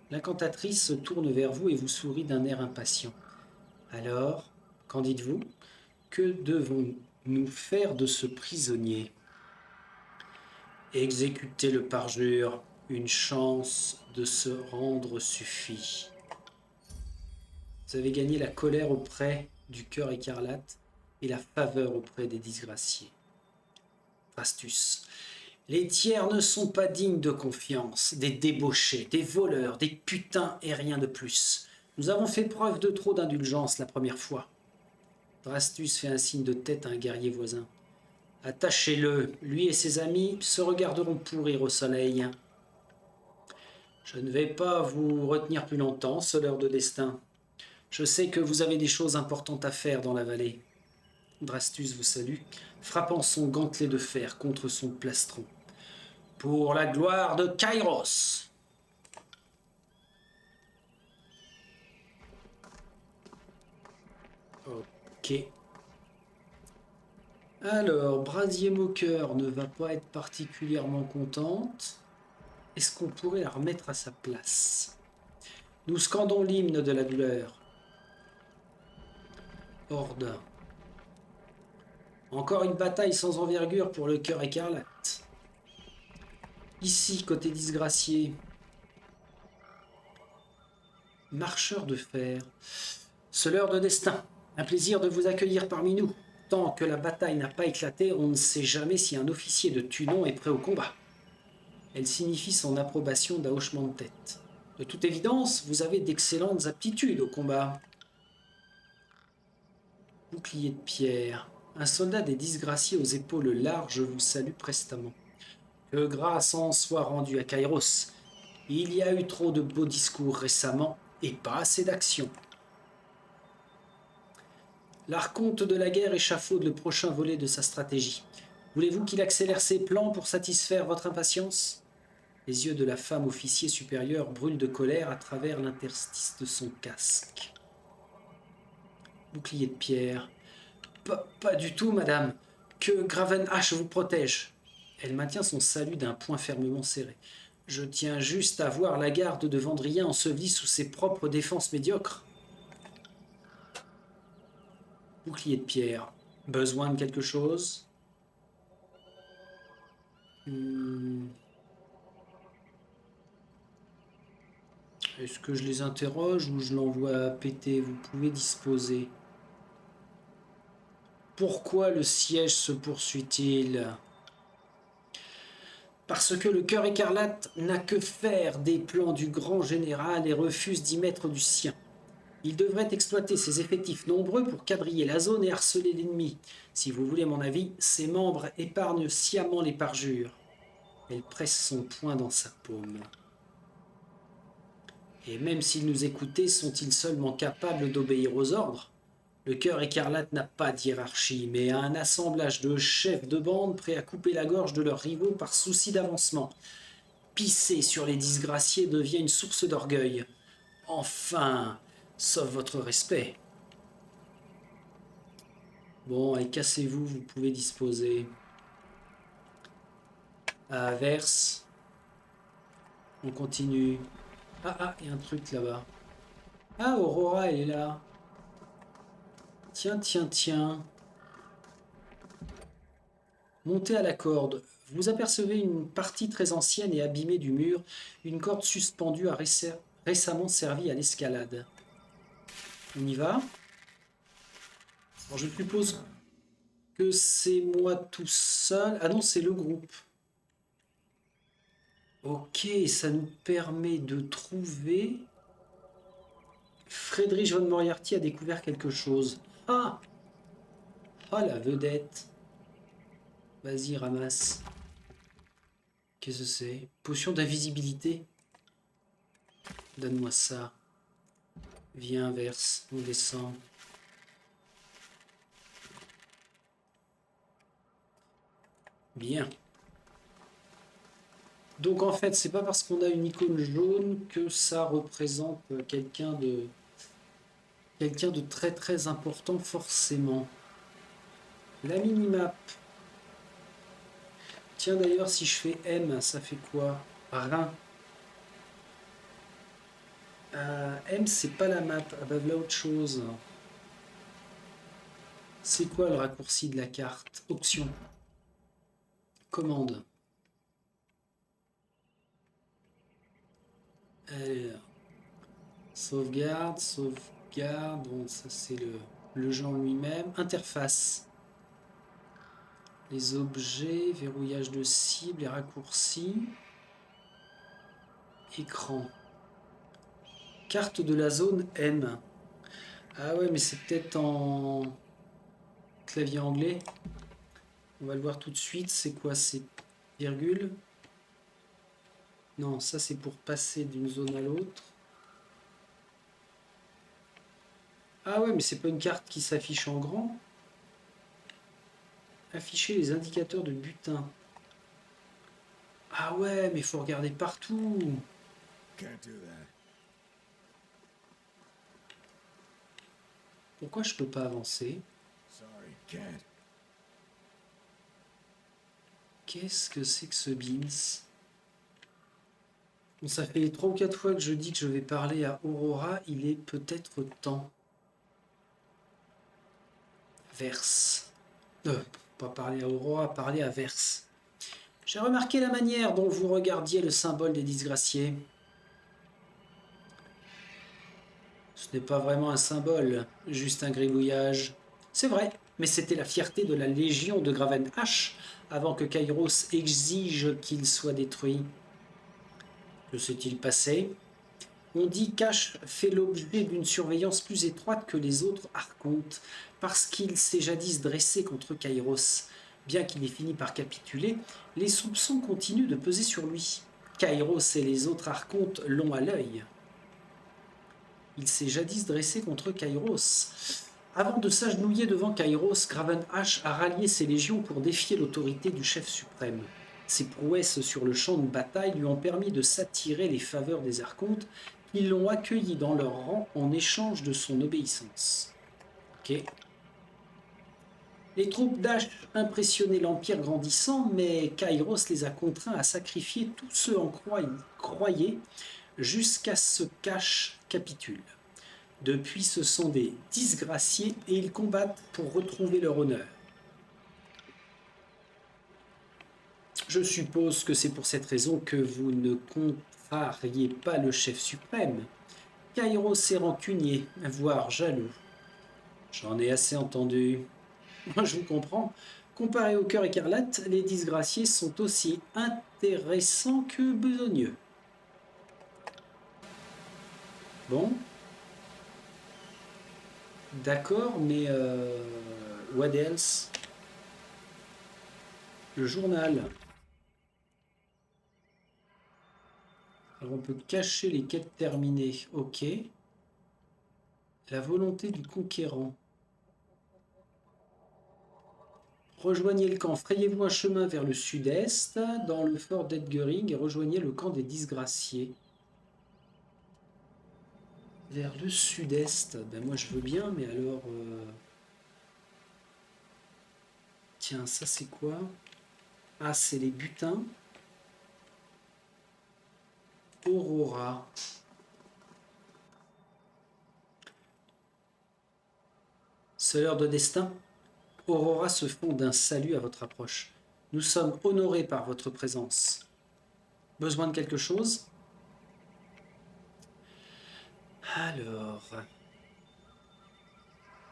L'incantatrice se tourne vers vous et vous sourit d'un air impatient. Alors, qu'en dites-vous? Que devons-nous faire de ce prisonnier? Exécuter le parjure. Une chance de se rendre suffit. Vous avez gagné la colère auprès du cœur écarlate et la faveur auprès des disgraciés. Astuce. Les tiers ne sont pas dignes de confiance, des débauchés, des voleurs, des putains et rien de plus. Nous avons fait preuve de trop d'indulgence la première fois. Drastus fait un signe de tête à un guerrier voisin. Attachez-le, lui et ses amis se regarderont pourrir au soleil. Je ne vais pas vous retenir plus longtemps, scelleur de destin. Je sais que vous avez des choses importantes à faire dans la vallée. Drastus vous salue, frappant son gantelet de fer contre son plastron. Pour la gloire de Kairos. Ok. Alors, Brasier Moqueur ne va pas être particulièrement contente. Est-ce qu'on pourrait la remettre à sa place? Nous scandons l'hymne de la douleur. Horde. Encore une bataille sans envergure pour le cœur écarlate. Ici, côté disgracié. Marcheur de fer. Scelleur de destin. Un plaisir de vous accueillir parmi nous. Tant que la bataille n'a pas éclaté, on ne sait jamais si un officier de Tunon est prêt au combat. Elle signifie son approbation d'un hochement de tête. De toute évidence, vous avez d'excellentes aptitudes au combat. Bouclier de pierre. Un soldat des disgraciés aux épaules larges vous salue prestement. Que grâce en soit rendue à Kairos. Il y a eu trop de beaux discours récemment et pas assez d'action. L'archonte de la guerre échafaude le prochain volet de sa stratégie. Voulez-vous qu'il accélère ses plans pour satisfaire votre impatience? Les yeux de la femme officier supérieure brûlent de colère à travers l'interstice de son casque. Bouclier de pierre. Pas du tout, madame. Que Gravenhache vous protège. Elle maintient son salut d'un poing fermement serré. Je tiens juste à voir la garde de Vendrien ensevelie sous ses propres défenses médiocres. Bouclier de pierre. Besoin de quelque chose? Est-ce que je les interroge ou je l'envoie péter? Vous pouvez disposer. Pourquoi le siège se poursuit-il? Parce que le cœur écarlate n'a que faire des plans du grand général et refuse d'y mettre du sien. Il devrait exploiter ses effectifs nombreux pour quadriller la zone et harceler l'ennemi. Si vous voulez mon avis, ses membres épargnent sciemment les parjures. Elle presse son poing dans sa paume. Et même s'ils nous écoutaient, sont-ils seulement capables d'obéir aux ordres? Le cœur écarlate n'a pas de hiérarchie, mais un assemblage de chefs de bande prêts à couper la gorge de leurs rivaux par souci d'avancement. Pisser sur les disgraciés devient une source d'orgueil. Enfin, sauf votre respect. Bon, allez, cassez-vous, vous pouvez disposer. Verse. On continue. Ah, il y a un truc là-bas. Ah, Aurora, elle est là. Tiens. Montez à la corde. Vous apercevez une partie très ancienne et abîmée du mur. Une corde suspendue a récemment servi à l'escalade. On y va. Alors je suppose que c'est moi tout seul. Ah non, c'est le groupe. Ok, ça nous permet de trouver... Friedrich von Moriarty a découvert quelque chose. Ah, la vedette. Vas-y, ramasse. Qu'est-ce que c'est? Potion d'invisibilité. Donne-moi ça. Viens, verse. On descend. Bien. Donc en fait, c'est pas parce qu'on a une icône jaune que ça représente quelqu'un de très très important forcément. La minimap. Tiens d'ailleurs, si je fais M, ça fait quoi? Rien. M, c'est pas la map. Ah bah voilà autre chose. C'est quoi le raccourci de la carte? Option. Commande. Alors. Sauvegarde. Bon, ça c'est le jeu en lui-même. Interface. Les objets, verrouillage de cible, les raccourcis. Écran. Carte de la zone M. Ah ouais, mais c'est peut-être en clavier anglais. On va le voir tout de suite. C'est quoi? C'est virgule? Non, ça c'est pour passer d'une zone à l'autre. Ah ouais, mais c'est pas une carte qui s'affiche en grand. Afficher les indicateurs de butin. Ah ouais, mais il faut regarder partout. Pourquoi je peux pas avancer? Qu'est-ce que c'est que ce Beans? Bon, ça fait 3 ou 4 fois que je dis que je vais parler à Aurora. Il est peut-être temps. Verse. Pas parler à Aurora, parler à Verse. J'ai remarqué la manière dont vous regardiez le symbole des disgraciés. Ce n'est pas vraiment un symbole, juste un gribouillage. C'est vrai, mais c'était la fierté de la Légion de Gravenhash avant que Kairos exige qu'il soit détruit. Que s'est-il passé? On dit qu'Ash fait l'objet d'une surveillance plus étroite que les autres archontes, parce qu'il s'est jadis dressé contre Kairos. Bien qu'il ait fini par capituler, les soupçons continuent de peser sur lui. Kairos et les autres archontes l'ont à l'œil. Il s'est jadis dressé contre Kairos. Avant de s'agenouiller devant Kairos, Gravenhash a rallié ses légions pour défier l'autorité du chef suprême. Ses prouesses sur le champ de bataille lui ont permis de s'attirer les faveurs des archontes qui l'ont accueilli dans leur rang en échange de son obéissance. Ok. Les troupes d'Ash impressionnaient l'Empire grandissant, mais Kairos les a contraints à sacrifier tous ceux en croyaient jusqu'à ce qu'Ash capitule. Depuis, ce sont des disgraciés et ils combattent pour retrouver leur honneur. Je suppose que c'est pour cette raison que vous ne contrariez pas le chef suprême. Kairos est rancunier, voire jaloux. J'en ai assez entendu. Moi, je vous comprends. Comparé au cœur écarlate, les disgraciés sont aussi intéressants que besogneux. Bon. D'accord, mais what else? Le journal. Alors on peut cacher les quêtes terminées. Ok. La volonté du conquérant. Rejoignez le camp, frayez-vous un chemin vers le sud-est, dans le fort d'Edgering, et rejoignez le camp des disgraciés. Vers le sud-est, ben moi je veux bien, mais alors... Tiens, ça c'est quoi? Ah, c'est les butins. Aurora. Sœur de destin, Aurora se fond d'un salut à votre approche. Nous sommes honorés par votre présence. Besoin de quelque chose? Alors...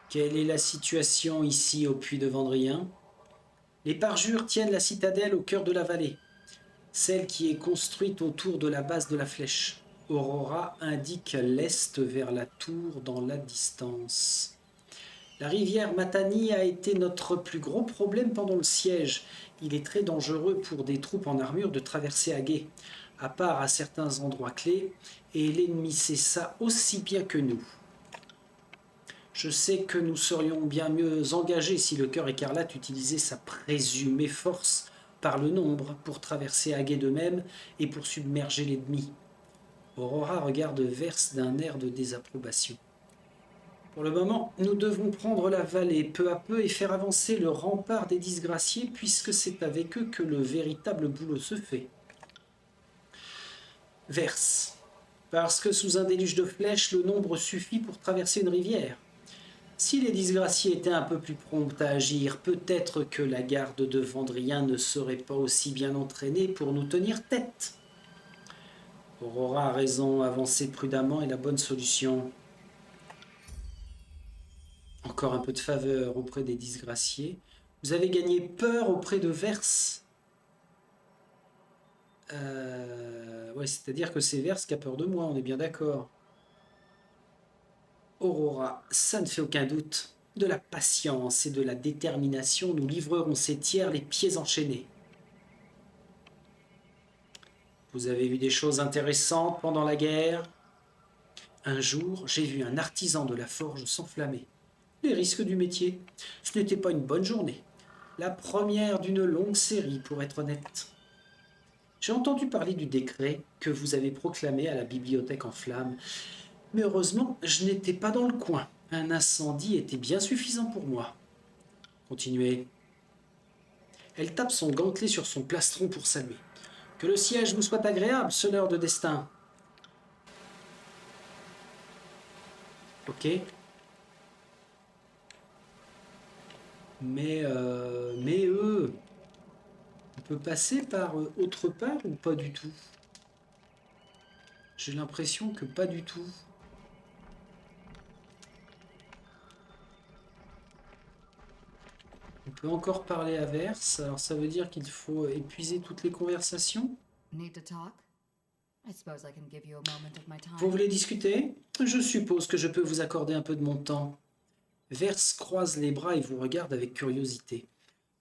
Quelle est la situation ici au puits de Vendrien? Les parjures tiennent la citadelle au cœur de la vallée, celle qui est construite autour de la base de la flèche. Aurora indique l'est vers la tour dans la distance. La rivière Matani a été notre plus gros problème pendant le siège. Il est très dangereux pour des troupes en armure de traverser à gué, à part à certains endroits clés, et l'ennemi sait ça aussi bien que nous. Je sais que nous serions bien mieux engagés si le cœur écarlate utilisait sa présumée force par le nombre pour traverser à gué d'eux-mêmes et pour submerger l'ennemi. Aurora regarde Verse d'un air de désapprobation. Pour le moment, nous devons prendre la vallée peu à peu et faire avancer le rempart des disgraciés puisque c'est avec eux que le véritable boulot se fait. Verse. Parce que sous un déluge de flèches, le nombre suffit pour traverser une rivière. Si les disgraciés étaient un peu plus prompts à agir, peut-être que la garde de Vendrien ne serait pas aussi bien entraînée pour nous tenir tête. Aurora a raison, avancer prudemment est la bonne solution. Encore un peu de faveur auprès des disgraciés. Vous avez gagné peur auprès de Verse. Ouais, c'est-à-dire que c'est Verse qui a peur de moi, on est bien d'accord. Aurora, ça ne fait aucun doute. De la patience et de la détermination, nous livrerons ces tiers les pieds enchaînés. Vous avez vu des choses intéressantes pendant la guerre? Un jour, j'ai vu un artisan de la forge s'enflammer. Les risques du métier. Ce n'était pas une bonne journée. La première d'une longue série, pour être honnête. J'ai entendu parler du décret que vous avez proclamé à la bibliothèque en flammes. Mais heureusement, je n'étais pas dans le coin. Un incendie était bien suffisant pour moi. Continuez. Elle tape son gantelet sur son plastron pour saluer. Que le siège vous soit agréable, sonneur de destin. Ok. Mais eux, on peut passer par autre part ou pas du tout? J'ai l'impression que pas du tout. On peut encore parler à Verse, alors ça veut dire qu'il faut épuiser toutes les conversations? Vous voulez discuter? Je suppose que je peux vous accorder un peu de mon temps. Verse croise les bras et vous regarde avec curiosité.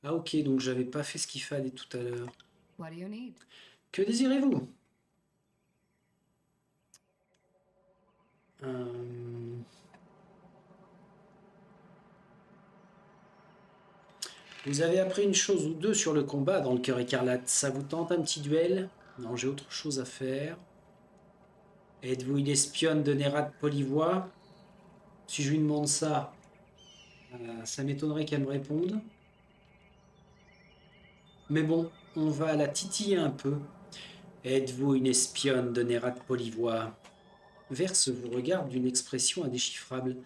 Ah ok, donc j'avais pas fait ce qu'il fallait tout à l'heure. Que désirez-vous? Vous avez appris une chose ou deux sur le combat dans le cœur écarlate. Ça vous tente un petit duel? Non, j'ai autre chose à faire. Êtes-vous une espionne de Nérat Polivois? Si je lui demande ça, ça m'étonnerait qu'elle me réponde. Mais bon, on va la titiller un peu. Êtes-vous une espionne de Nérat Polivois? Verse vous regarde d'une expression indéchiffrable.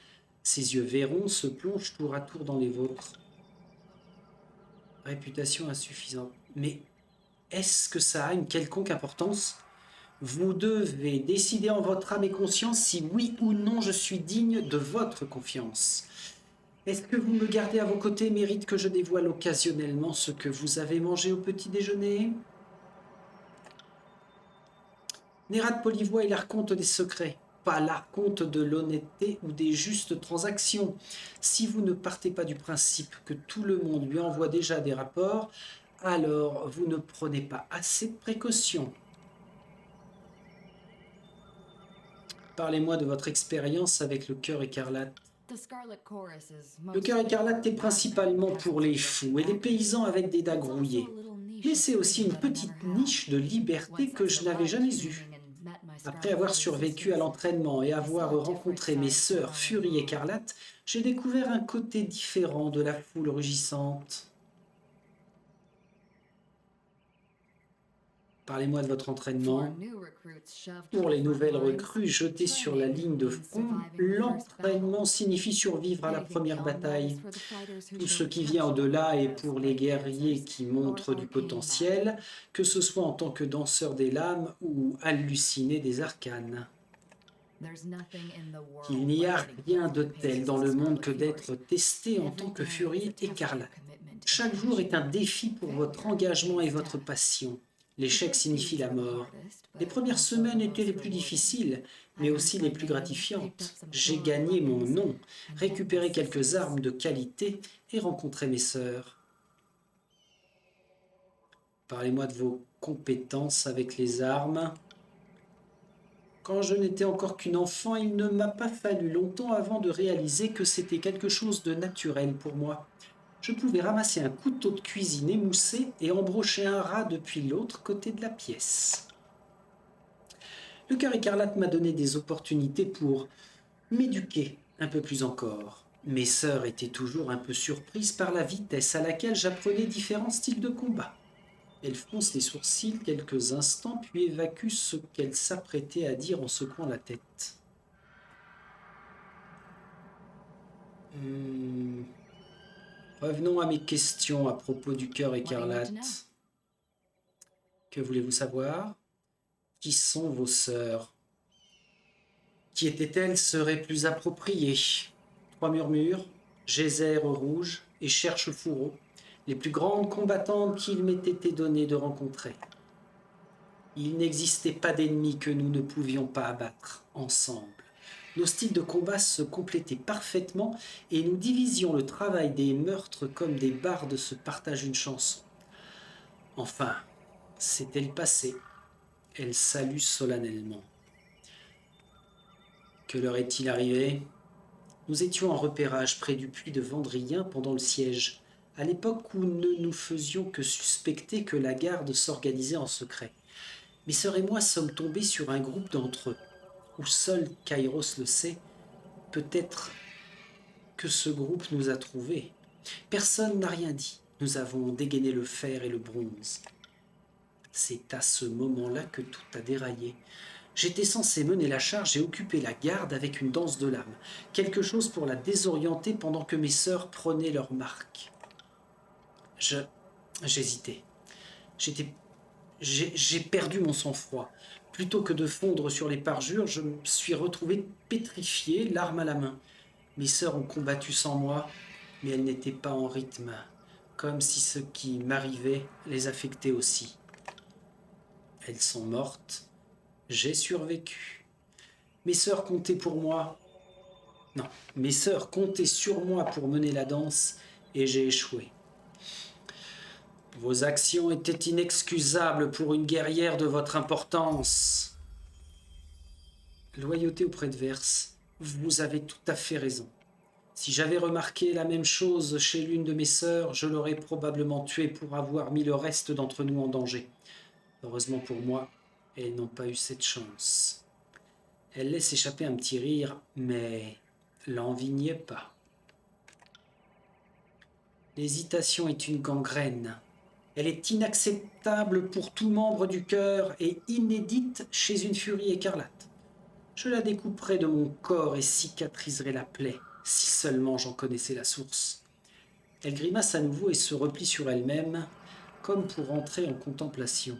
Ses yeux vairons se plongent tour à tour dans les vôtres. Réputation insuffisante. Mais est-ce que ça a une quelconque importance? Vous devez décider en votre âme et conscience si oui ou non je suis digne de votre confiance. Est-ce que vous me gardez à vos côtés mérite que je dévoile occasionnellement ce que vous avez mangé au petit déjeuner? Nérat Polivois est l'archonte des secrets, pas l'archonte de l'honnêteté ou des justes transactions. Si vous ne partez pas du principe que tout le monde lui envoie déjà des rapports, alors vous ne prenez pas assez de précautions. Parlez-moi de votre expérience avec le cœur écarlate. Le cœur écarlate est principalement pour les fous et les paysans avec des dagues rouillées. Mais c'est aussi une petite niche de liberté que je n'avais jamais eue. Après avoir survécu à l'entraînement et avoir rencontré mes sœurs Furie écarlate, j'ai découvert un côté différent de la foule rugissante. Parlez-moi de votre entraînement. Pour les nouvelles recrues jetées sur la ligne de front, l'entraînement signifie survivre à la première bataille. Tout ce qui vient au-delà est pour les guerriers qui montrent du potentiel, que ce soit en tant que danseur des lames ou halluciné des arcanes. Il n'y a rien de tel dans le monde que d'être testé en tant que furie écarlate. Chaque jour est un défi pour votre engagement et votre passion. L'échec signifie la mort. Les premières semaines étaient les plus difficiles, mais aussi les plus gratifiantes. J'ai gagné mon nom, récupéré quelques armes de qualité et rencontré mes sœurs. Parlez-moi de vos compétences avec les armes. Quand je n'étais encore qu'une enfant, il ne m'a pas fallu longtemps avant de réaliser que c'était quelque chose de naturel pour moi. Je pouvais ramasser un couteau de cuisine émoussé et embrocher un rat depuis l'autre côté de la pièce. Le cœur écarlate m'a donné des opportunités pour m'éduquer un peu plus encore. Mes sœurs étaient toujours un peu surprises par la vitesse à laquelle j'apprenais différents styles de combat. Elles froncent les sourcils quelques instants puis évacuent ce qu'elles s'apprêtaient à dire en secouant la tête. Revenons à mes questions à propos du cœur écarlate. Que voulez-vous savoir? Qui sont vos sœurs? Qui étaient-elles serait plus approprié. Trois murmures, Geyser rouge et Cherche Fourreau, les plus grandes combattantes qu'il m'ait été donné de rencontrer. Il n'existait pas d'ennemis que nous ne pouvions pas abattre ensemble. Nos styles de combat se complétaient parfaitement et nous divisions le travail des meurtres comme des bardes se partagent une chanson. Enfin, c'était le passé. Elle salue solennellement. Que leur est-il arrivé? Nous étions en repérage près du puits de Vendrien pendant le siège, à l'époque où ne nous faisions que suspecter que la garde s'organisait en secret. Mes sœurs et moi sommes tombés sur un groupe d'entre eux, où seul Kairos le sait. Peut-être que ce groupe nous a trouvés. Personne n'a rien dit. Nous avons dégainé le fer et le bronze. C'est à ce moment-là que tout a déraillé. J'étais censé mener la charge et occuper la garde avec une danse de lames, quelque chose pour la désorienter pendant que mes sœurs prenaient leur marque. J'hésitais. J'ai perdu mon sang-froid. Plutôt que de fondre sur les parjures, je me suis retrouvé pétrifié, l'arme à la main. Mes sœurs ont combattu sans moi, mais elles n'étaient pas en rythme, comme si ce qui m'arrivait les affectait aussi. Elles sont mortes. J'ai survécu. Mes sœurs comptaient pour moi. Non, mes sœurs comptaient sur moi pour mener la danse, et j'ai échoué. Vos actions étaient inexcusables pour une guerrière de votre importance. Loyauté auprès de Verse, vous avez tout à fait raison. Si j'avais remarqué la même chose chez l'une de mes sœurs, je l'aurais probablement tuée pour avoir mis le reste d'entre nous en danger. Heureusement pour moi, elles n'ont pas eu cette chance. Elle laisse échapper un petit rire, mais l'envie n'y est pas. L'hésitation est une gangrène. Elle est inacceptable pour tout membre du cœur et inédite chez une furie écarlate. Je la découperai de mon corps et cicatriserai la plaie, si seulement j'en connaissais la source. Elle grimace à nouveau et se replie sur elle-même, comme pour entrer en contemplation.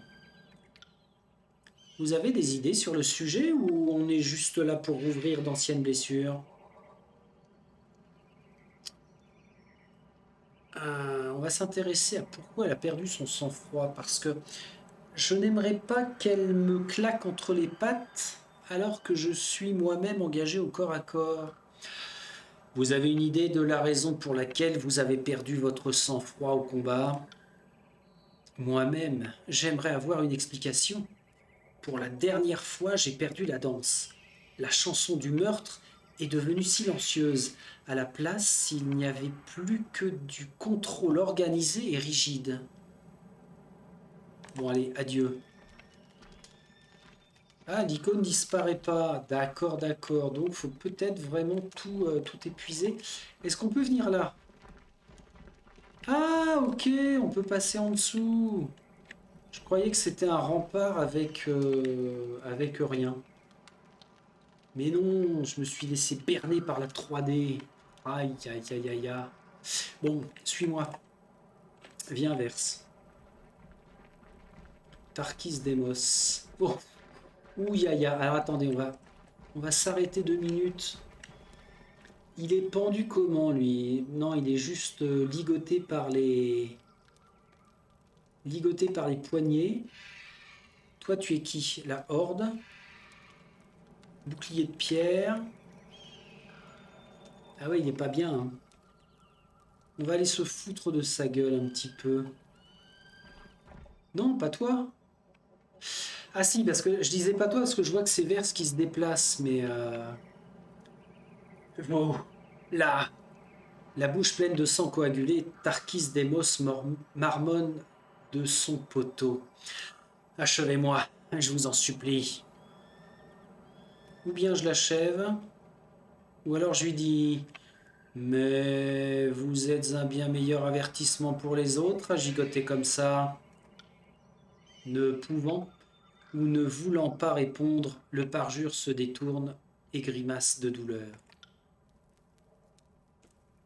Vous avez des idées sur le sujet ou on est juste là pour rouvrir d'anciennes blessures? On va s'intéresser à pourquoi elle a perdu son sang-froid, parce que je n'aimerais pas qu'elle me claque entre les pattes alors que je suis moi-même engagé au corps à corps. Vous avez une idée de la raison pour laquelle vous avez perdu votre sang-froid au combat? Moi-même, j'aimerais avoir une explication. Pour la dernière fois, j'ai perdu la danse. La chanson du meurtre est devenue silencieuse. À la place, il n'y avait plus que du contrôle organisé et rigide. Bon allez, adieu. Ah, l'icône disparaît pas. D'accord, d'accord. Donc, faut peut-être vraiment tout épuiser. Est-ce qu'on peut venir là? Ah, ok, on peut passer en dessous. Je croyais que c'était un rempart avec rien. Mais non, je me suis laissé berner par la 3D. Aïe, aïe, aïe, aïe, aïe. Bon, suis-moi. Viens, verse. Tarkis Demos. Oh, ouïaïa. Alors attendez, on va s'arrêter 2 minutes. Il est pendu comment, lui? Non, il est juste ligoté par les poignets. Toi, tu es qui? La horde. Bouclier de pierre. Ah ouais, il est pas bien, hein. On va aller se foutre de sa gueule un petit peu. Non, pas toi. Ah si, parce que je disais pas toi, parce que je vois que c'est Verse qui se déplace, mais... Oh, là, la bouche pleine de sang coagulé, Tarkis Demos marmonne de son poteau. Achevez-moi, je vous en supplie. Ou bien je l'achève, ou alors je lui dis... Mais vous êtes un bien meilleur avertissement pour les autres à gigoter comme ça. Ne pouvant ou ne voulant pas répondre, le parjure se détourne et grimace de douleur.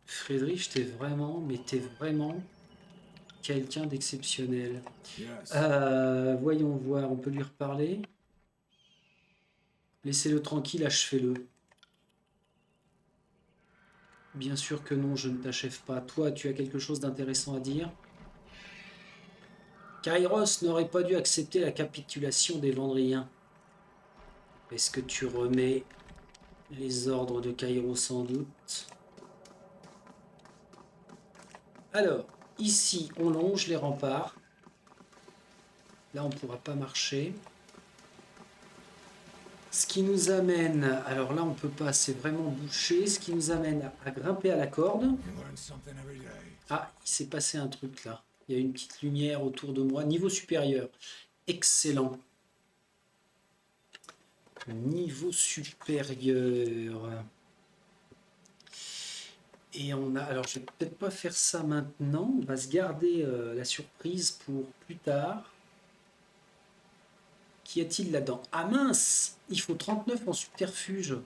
Friedrich, t'es vraiment quelqu'un d'exceptionnel. Voyons voir, on peut lui reparler. Laissez-le tranquille, achevez-le. Bien sûr que non, je ne t'achève pas. Toi, tu as quelque chose d'intéressant à dire? Kairos n'aurait pas dû accepter la capitulation des Vendriens. Est-ce que tu remets les ordres de Kairos sans doute? Alors, ici, on longe les remparts. Là, on ne pourra pas marcher. Ce qui nous amène... Alors là, on ne peut pas, c'est vraiment bouché. Ce qui nous amène à grimper à la corde. Ah, il s'est passé un truc là. Il y a une petite lumière autour de moi. Niveau supérieur. Excellent. Niveau supérieur. Et on a... Alors, je vais peut-être pas faire ça maintenant. On va se garder la surprise pour plus tard. Qu'y a-t-il là-dedans? Ah mince! Il faut 39 en subterfuge.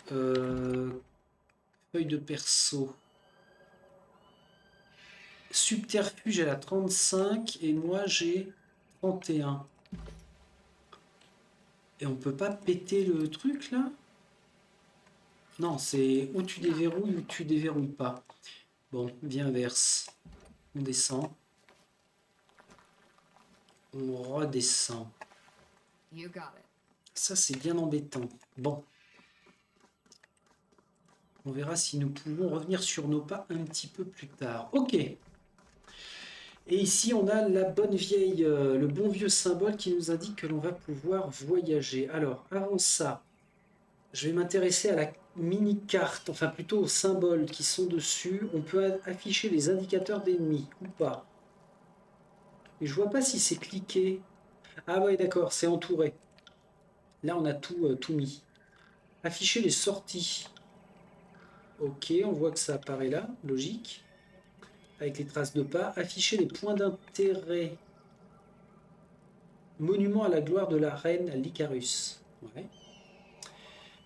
Feuille de perso. Subterfuge, elle a 35 et moi j'ai 31. Et on peut pas péter le truc là? Non, c'est ou tu déverrouilles ou tu déverrouilles pas. Bon, viens verse. On descend. On redescend. Ça, c'est bien embêtant. Bon. On verra si nous pouvons revenir sur nos pas un petit peu plus tard. Ok. Et ici, on a la bonne vieille, le bon vieux symbole qui nous indique que l'on va pouvoir voyager. Alors, avant ça, je vais m'intéresser à la mini-carte, enfin plutôt aux symboles qui sont dessus. On peut afficher les indicateurs d'ennemis ou pas. Mais je vois pas si c'est cliqué. Ah ouais, d'accord, c'est entouré. Là, on a tout mis. Afficher les sorties. Ok, on voit que ça apparaît là, logique. Avec les traces de pas. Afficher les points d'intérêt. Monument à la gloire de la reine Lycarus. Ouais.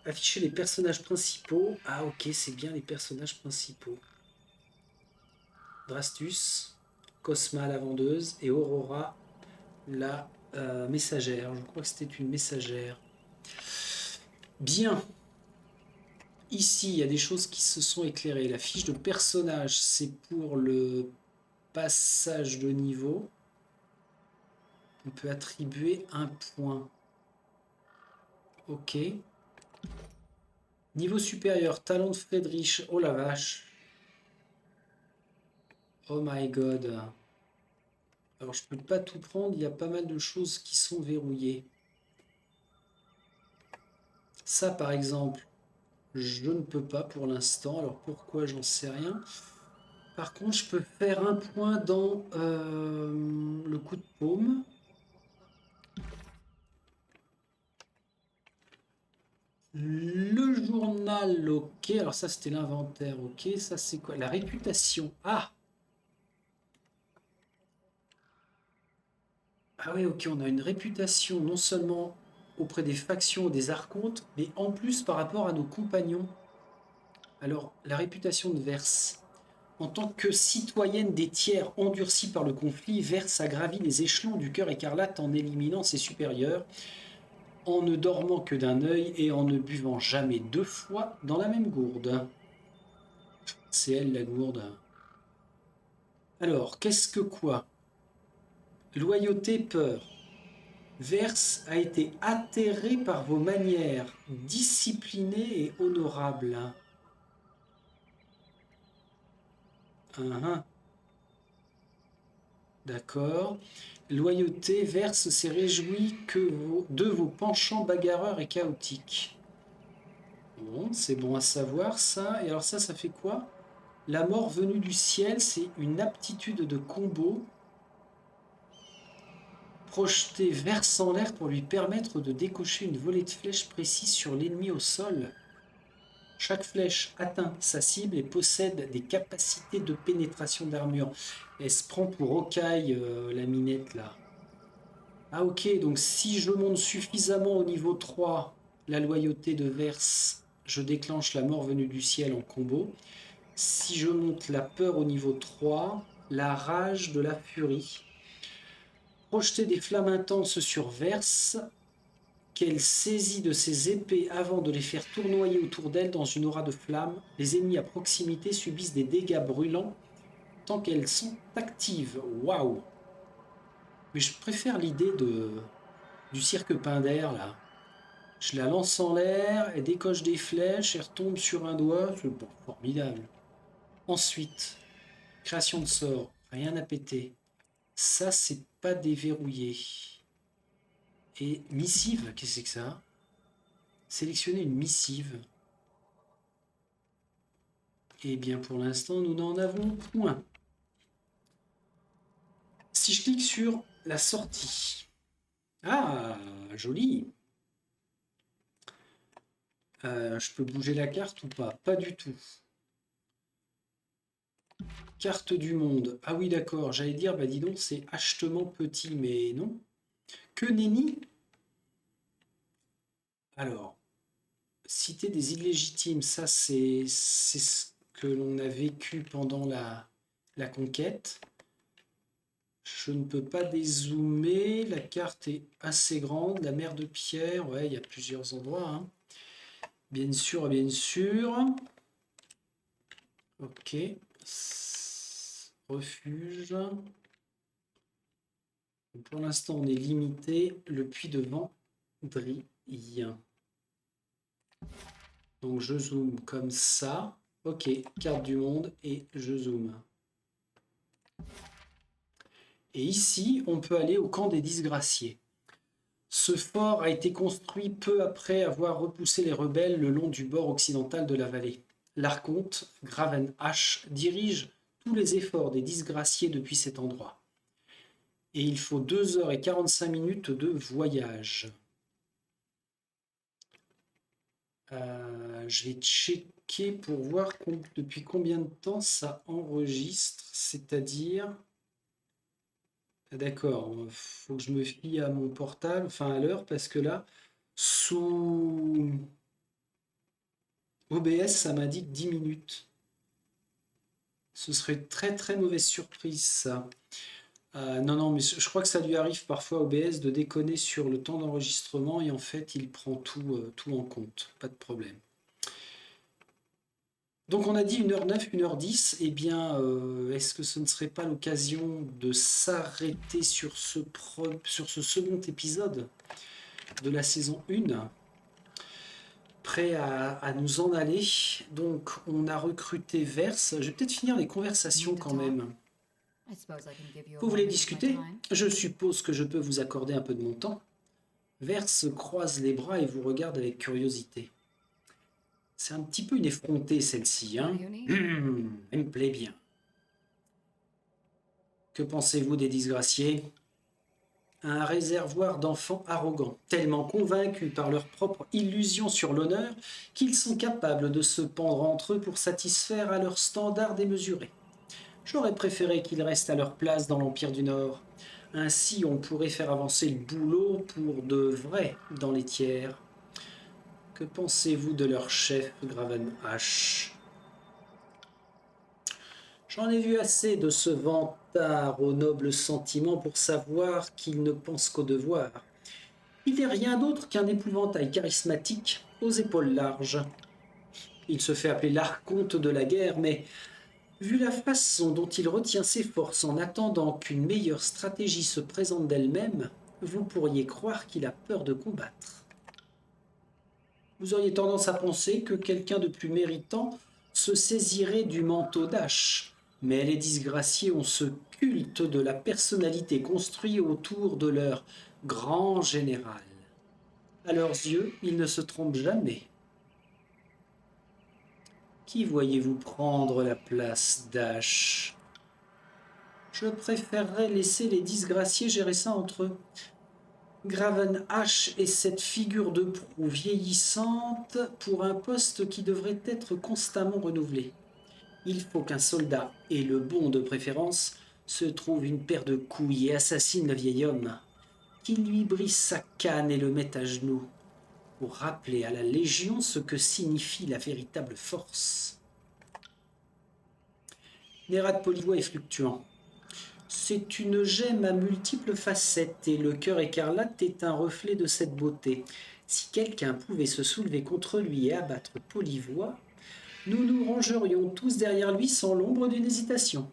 Afficher les personnages principaux. Ah ok, c'est bien les personnages principaux. Drastus, Cosma la vendeuse et Aurora la messagère. Je crois que c'était une messagère. Bien. Ici, il y a des choses qui se sont éclairées. La fiche de personnage, c'est pour le passage de niveau. On peut attribuer un point. Ok. Niveau supérieur, talent de Friedrich. Oh la vache. Oh my god. Alors je peux pas tout prendre, il y a pas mal de choses qui sont verrouillées. Ça par exemple, je ne peux pas pour l'instant. Alors pourquoi, j'en sais rien. Par contre, je peux faire un point dans le coup de paume. Le journal, ok. Alors ça, c'était l'inventaire, ok. Ça, c'est quoi? La réputation. Ah! Ah oui, ok, on a une réputation non seulement auprès des factions ou des archontes, mais en plus par rapport à nos compagnons. Alors, la réputation de Verse. En tant que citoyenne des tiers endurcie par le conflit, Verse a gravi les échelons du cœur écarlate en éliminant ses supérieurs, en ne dormant que d'un œil et en ne buvant jamais deux fois dans la même gourde. C'est elle la gourde. Alors, qu'est-ce que quoi? Loyauté, peur. Verse a été atterré par vos manières disciplinées et honorables. Uhum. D'accord. Loyauté, Verse s'est réjoui de vos penchants bagarreurs et chaotiques. Bon, c'est bon à savoir ça. Et alors ça fait quoi? La mort venue du ciel, c'est une aptitude de combo. Projeter Verse en l'air pour lui permettre de décocher une volée de flèches précise sur l'ennemi au sol. Chaque flèche atteint sa cible et possède des capacités de pénétration d'armure. Elle se prend pour Hawkeye, la minette là. Ah ok, donc si je monte suffisamment au niveau 3, la loyauté de Verse, je déclenche la mort venue du ciel en combo. Si je monte la peur au niveau 3, la rage de la furie. Projeter des flammes intenses sur Verse, qu'elle saisit de ses épées avant de les faire tournoyer autour d'elle dans une aura de flammes. Les ennemis à proximité subissent des dégâts brûlants tant qu'elles sont actives. Waouh! Mais je préfère l'idée du cirque Pinder là. Je la lance en l'air, elle décoche des flèches, elle retombe sur un doigt, c'est bon, formidable. Ensuite, création de sort, rien à péter. Ça, c'est pas déverrouillé. Et missive, qu'est-ce que c'est que ça? Sélectionner une missive. Eh bien, pour l'instant, nous n'en avons point. Si je clique sur la sortie. Ah, joli. Je peux bouger la carte ou pas? Pas du tout. Carte du monde. Ah oui, d'accord. J'allais dire, bah dis donc, c'est achetement petit, mais non. Que nenni? Alors, cité des illégitimes, ça c'est ce que l'on a vécu pendant la conquête. Je ne peux pas dézoomer, la carte est assez grande, la mer de pierre, ouais, il y a plusieurs endroits, hein. Bien sûr, bien sûr. Ok. Refuge. Pour l'instant, on est limité. Le puits de Vendry. Donc je zoome comme ça. Ok, carte du monde et je zoome. Et ici, on peut aller au camp des disgraciés. Ce fort a été construit peu après avoir repoussé les rebelles le long du bord occidental de la vallée. L'archonte, Gravenhash, dirige tous les efforts des disgraciés depuis cet endroit. Et il faut 2 heures et 45 minutes de voyage. Je vais checker pour voir depuis combien de temps ça enregistre, c'est-à-dire D'accord, faut que je me fie à mon portable, enfin à l'heure, parce que là, sous OBS, ça m'indique 10 minutes. Ce serait une très très mauvaise surprise, ça. Non, non, mais je crois que ça lui arrive parfois OBS de déconner sur le temps d'enregistrement et en fait, il prend tout en compte. Pas de problème. Donc on a dit 1h09, 1h10. Eh bien, est-ce que ce ne serait pas l'occasion de s'arrêter sur sur ce second épisode de la saison 1, prêt à nous en aller? Donc on a recruté Verse. Je vais peut-être finir les conversations quand même. Vous voulez discuter? Je suppose que je peux vous accorder un peu de mon temps. Verse croise les bras et vous regarde avec curiosité. C'est un petit peu une effrontée, celle-ci, hein? Elle me plaît bien. Que pensez-vous des disgraciés? Un réservoir d'enfants arrogants, tellement convaincus par leur propre illusion sur l'honneur qu'ils sont capables de se pendre entre eux pour satisfaire à leurs standards démesurés. J'aurais préféré qu'ils restent à leur place dans l'Empire du Nord. Ainsi, on pourrait faire avancer le boulot pour de vrai dans les tiers. Que pensez-vous de leur chef, Gravenhash? J'en ai vu assez de ce vantard aux nobles sentiments pour savoir qu'il ne pense qu'au devoir. Il n'est rien d'autre qu'un épouvantail charismatique aux épaules larges. Il se fait appeler l'archonte de la guerre, mais vu la façon dont il retient ses forces en attendant qu'une meilleure stratégie se présente d'elle-même, vous pourriez croire qu'il a peur de combattre. Vous auriez tendance à penser que quelqu'un de plus méritant se saisirait du manteau d'Ash, mais les disgraciés ont ce culte de la personnalité construit autour de leur grand général. À leurs yeux, ils ne se trompent jamais. Qui voyez-vous prendre la place d'Ash? Je préférerais laisser les disgraciés gérer ça entre eux. Gravenhash est cette figure de proue vieillissante pour un poste qui devrait être constamment renouvelé. Il faut qu'un soldat, et le bon de préférence, se trouve une paire de couilles et assassine le vieil homme, qui lui brise sa canne et le mette à genoux, pour rappeler à la Légion ce que signifie la véritable force. Nérat Polivois est fluctuant. C'est une gemme à multiples facettes et le cœur écarlate est un reflet de cette beauté. Si quelqu'un pouvait se soulever contre lui et abattre Polivois, nous nous rangerions tous derrière lui sans l'ombre d'une hésitation.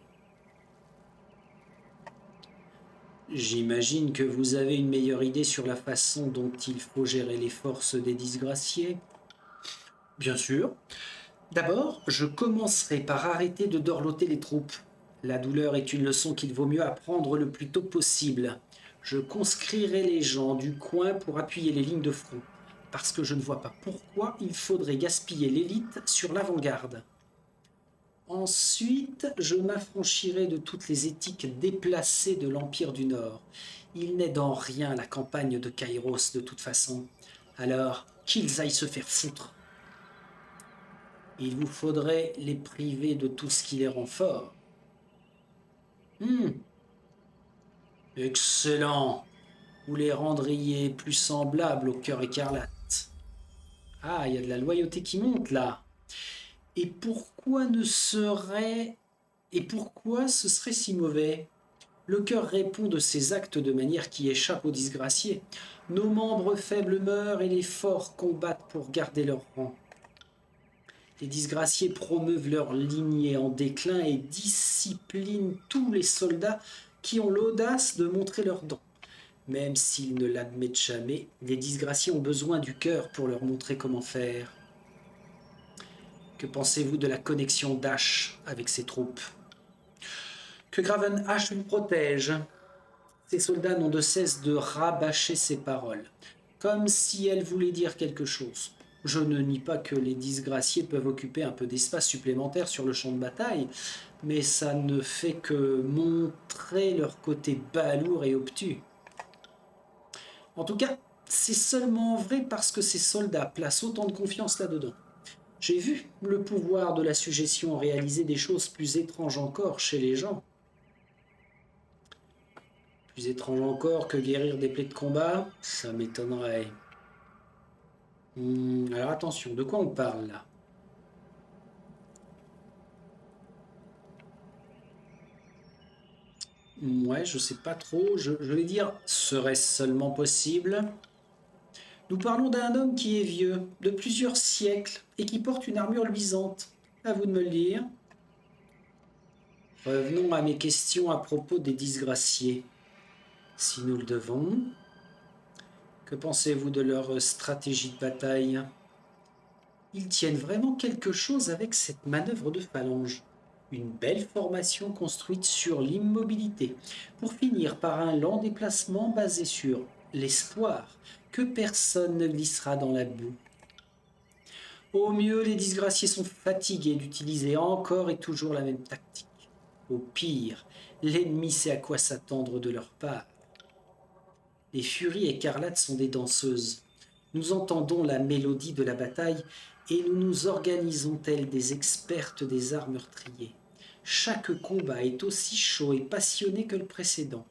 J'imagine que vous avez une meilleure idée sur la façon dont il faut gérer les forces des disgraciés. Bien sûr. D'abord, je commencerai par arrêter de dorloter les troupes. La douleur est une leçon qu'il vaut mieux apprendre le plus tôt possible. Je conscrirai les gens du coin pour appuyer les lignes de front, parce que je ne vois pas pourquoi il faudrait gaspiller l'élite sur l'avant-garde. Ensuite, je m'affranchirai de toutes les éthiques déplacées de l'Empire du Nord. Il n'est dans rien la campagne de Kairos de toute façon. Alors, qu'ils aillent se faire foutre. Il vous faudrait les priver de tout ce qui les rend forts. Excellent. Vous les rendriez plus semblables au cœur écarlate. Ah, il y a de la loyauté qui monte là. Et pourquoi ce serait si mauvais? Le cœur répond de ses actes de manière qui échappe aux disgraciés. Nos membres faibles meurent et les forts combattent pour garder leur rang. Les disgraciés promeuvent leur lignée en déclin et disciplinent tous les soldats qui ont l'audace de montrer leurs dons. Même s'ils ne l'admettent jamais, les disgraciés ont besoin du cœur pour leur montrer comment faire. Que pensez-vous de la connexion d'Ash avec ses troupes? Que Gravenhash vous protège. Ces soldats n'ont de cesse de rabâcher ses paroles, comme si elles voulaient dire quelque chose. Je ne nie pas que les disgraciés peuvent occuper un peu d'espace supplémentaire sur le champ de bataille, mais ça ne fait que montrer leur côté balourd et obtus. En tout cas, c'est seulement vrai parce que ces soldats placent autant de confiance là-dedans. J'ai vu le pouvoir de la suggestion réaliser des choses plus étranges encore chez les gens. Plus étrange encore que guérir des plaies de combat, ça m'étonnerait. Alors attention, de quoi on parle là? Ouais, je sais pas trop. Je vais dire, serait-ce seulement possible? Nous parlons d'un homme qui est vieux, de plusieurs siècles, et qui porte une armure luisante. À vous de me le dire. Revenons à mes questions à propos des disgraciés. Si nous le devons, que pensez-vous de leur stratégie de bataille? Ils tiennent vraiment quelque chose avec cette manœuvre de phalange. Une belle formation construite sur l'immobilité, pour finir par un lent déplacement basé sur l'espoir que personne ne glissera dans la boue. Au mieux, les disgraciés sont fatigués d'utiliser encore et toujours la même tactique. Au pire, l'ennemi sait à quoi s'attendre de leur part. Les furies écarlates sont des danseuses. Nous entendons la mélodie de la bataille et nous nous organisons telles des expertes des arts meurtriers. Chaque combat est aussi chaud et passionné que le précédent.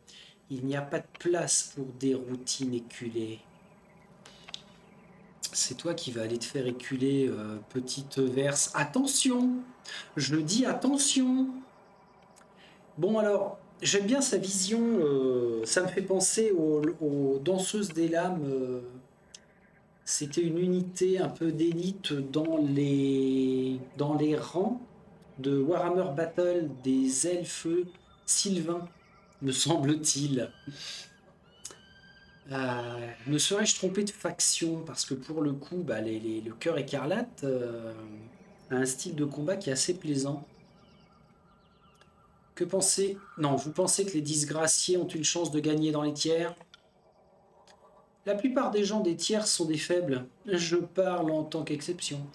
Il n'y a pas de place pour des routines éculées. C'est toi qui vas aller te faire éculer, petite verse. Attention! Je dis attention! Bon alors, j'aime bien sa vision, ça me fait penser aux danseuses des lames. C'était une unité un peu d'élite dans les rangs de Warhammer Battle des elfes sylvains, me semble-t-il. Me serais-je trompé de faction? Parce que pour le coup, bah, le cœur écarlate a un style de combat qui est assez plaisant. Que pensez... Non, vous pensez que les disgraciés ont une chance de gagner dans les tiers? La plupart des gens des tiers sont des faibles. Je parle en tant qu'exception.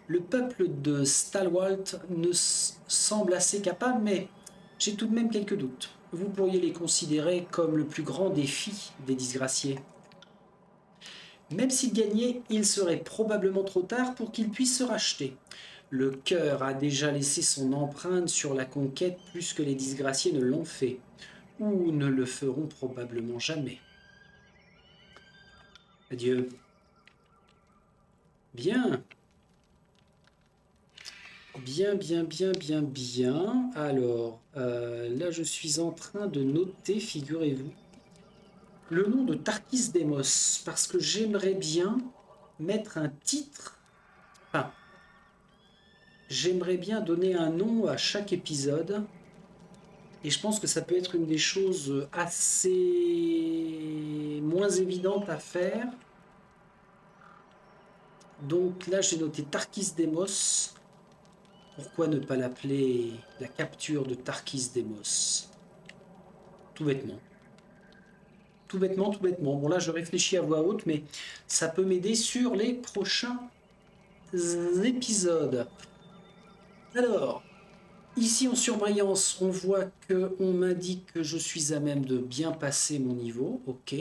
Le peuple de Stalwart ne semble assez capable, mais j'ai tout de même quelques doutes. Vous pourriez les considérer comme le plus grand défi des disgraciés. Même s'ils gagnaient, il serait probablement trop tard pour qu'ils puissent se racheter. Le cœur a déjà laissé son empreinte sur la conquête plus que les disgraciés ne l'ont fait, ou ne le feront probablement jamais. Adieu. Bien. Bien, bien, bien, bien, bien. Alors, là, je suis en train de noter, figurez-vous, le nom de Tarkis Demos, parce que j'aimerais bien mettre un titre. Enfin, j'aimerais bien donner un nom à chaque épisode. Et je pense que ça peut être une des choses assez moins évidentes à faire. Donc là, j'ai noté Tarkis Demos. Pourquoi ne pas l'appeler la capture de Tarkis Demos? Tout bêtement. Tout bêtement, tout bêtement. Bon là, je réfléchis à voix haute, mais ça peut m'aider sur les prochains épisodes. Alors, ici en surbrillance, on voit que on m'indique que je suis à même de bien passer mon niveau. Ok.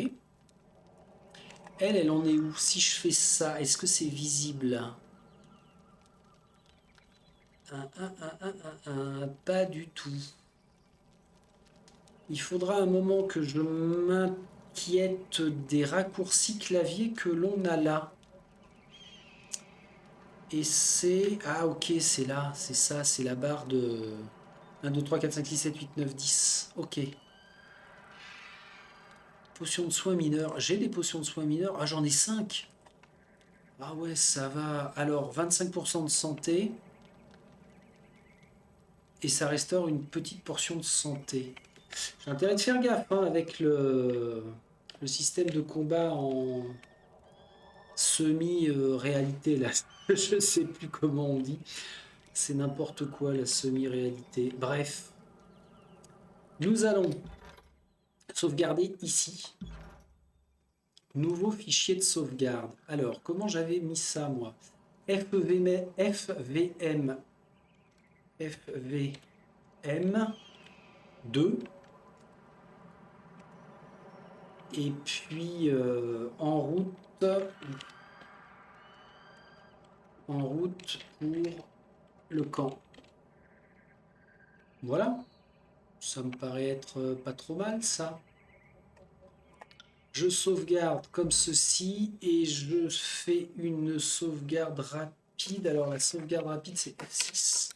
Elle en est où? Si je fais ça, est-ce que c'est visible? Pas du tout. Il faudra un moment que je m'inquiète des raccourcis clavier que l'on a là. Et c'est... Ah ok, c'est là, c'est ça, c'est la barre de 1, 2, 3, 4, 5, 6, 7, 8, 9, 10. Ok. Potions de soins mineurs. J'ai des potions de soins mineurs. Ah, j'en ai 5. Ah ouais, ça va. Alors, 25% de santé. Et ça restaure une petite portion de santé. J'ai intérêt de faire gaffe hein, avec le système de combat en semi-réalité. Là, je sais plus comment on dit. C'est n'importe quoi la semi-réalité. Bref, nous allons sauvegarder ici. Nouveau fichier de sauvegarde. Alors, comment j'avais mis ça moi? FVM 2. Et puis en route pour le camp. Voilà. Ça me paraît être pas trop mal ça. Je sauvegarde comme ceci et je fais une sauvegarde rapide. Alors la sauvegarde rapide c'est F6.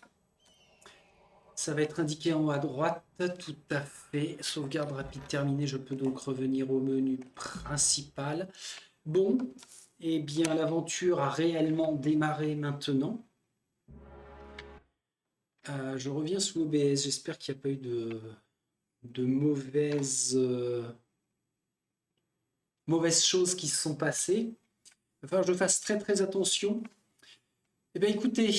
Ça va être indiqué en haut à droite, tout à fait. Sauvegarde rapide terminée, je peux donc revenir au menu principal. Bon, eh bien l'aventure a réellement démarré maintenant. Je reviens sous OBS, j'espère qu'il n'y a pas eu de mauvaises choses qui se sont passées. Il va falloir que je fasse très très attention. Eh bien écoutez,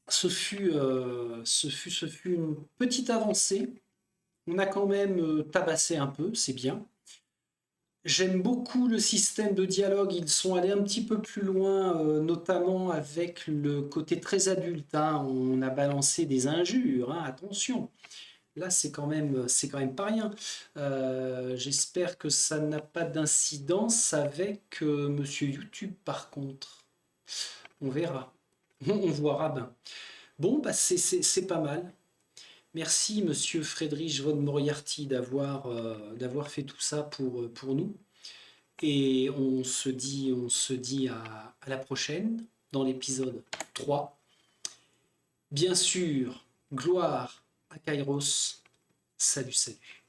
ce fut une petite avancée. On a quand même tabassé un peu, c'est bien. J'aime beaucoup le système de dialogue, ils sont allés un petit peu plus loin, notamment avec le côté très adulte, hein. On a balancé des injures, hein, attention. Là, c'est quand même pas rien. J'espère que ça n'a pas d'incidence avec Monsieur YouTube, par contre. On verra. On verra bien. Bon, bah c'est pas mal. Merci, Monsieur Friedrich von Moriarty, d'avoir fait tout ça pour nous. Et on se dit à la prochaine, dans l'épisode 3. Bien sûr, gloire à Kairos. Salut, salut.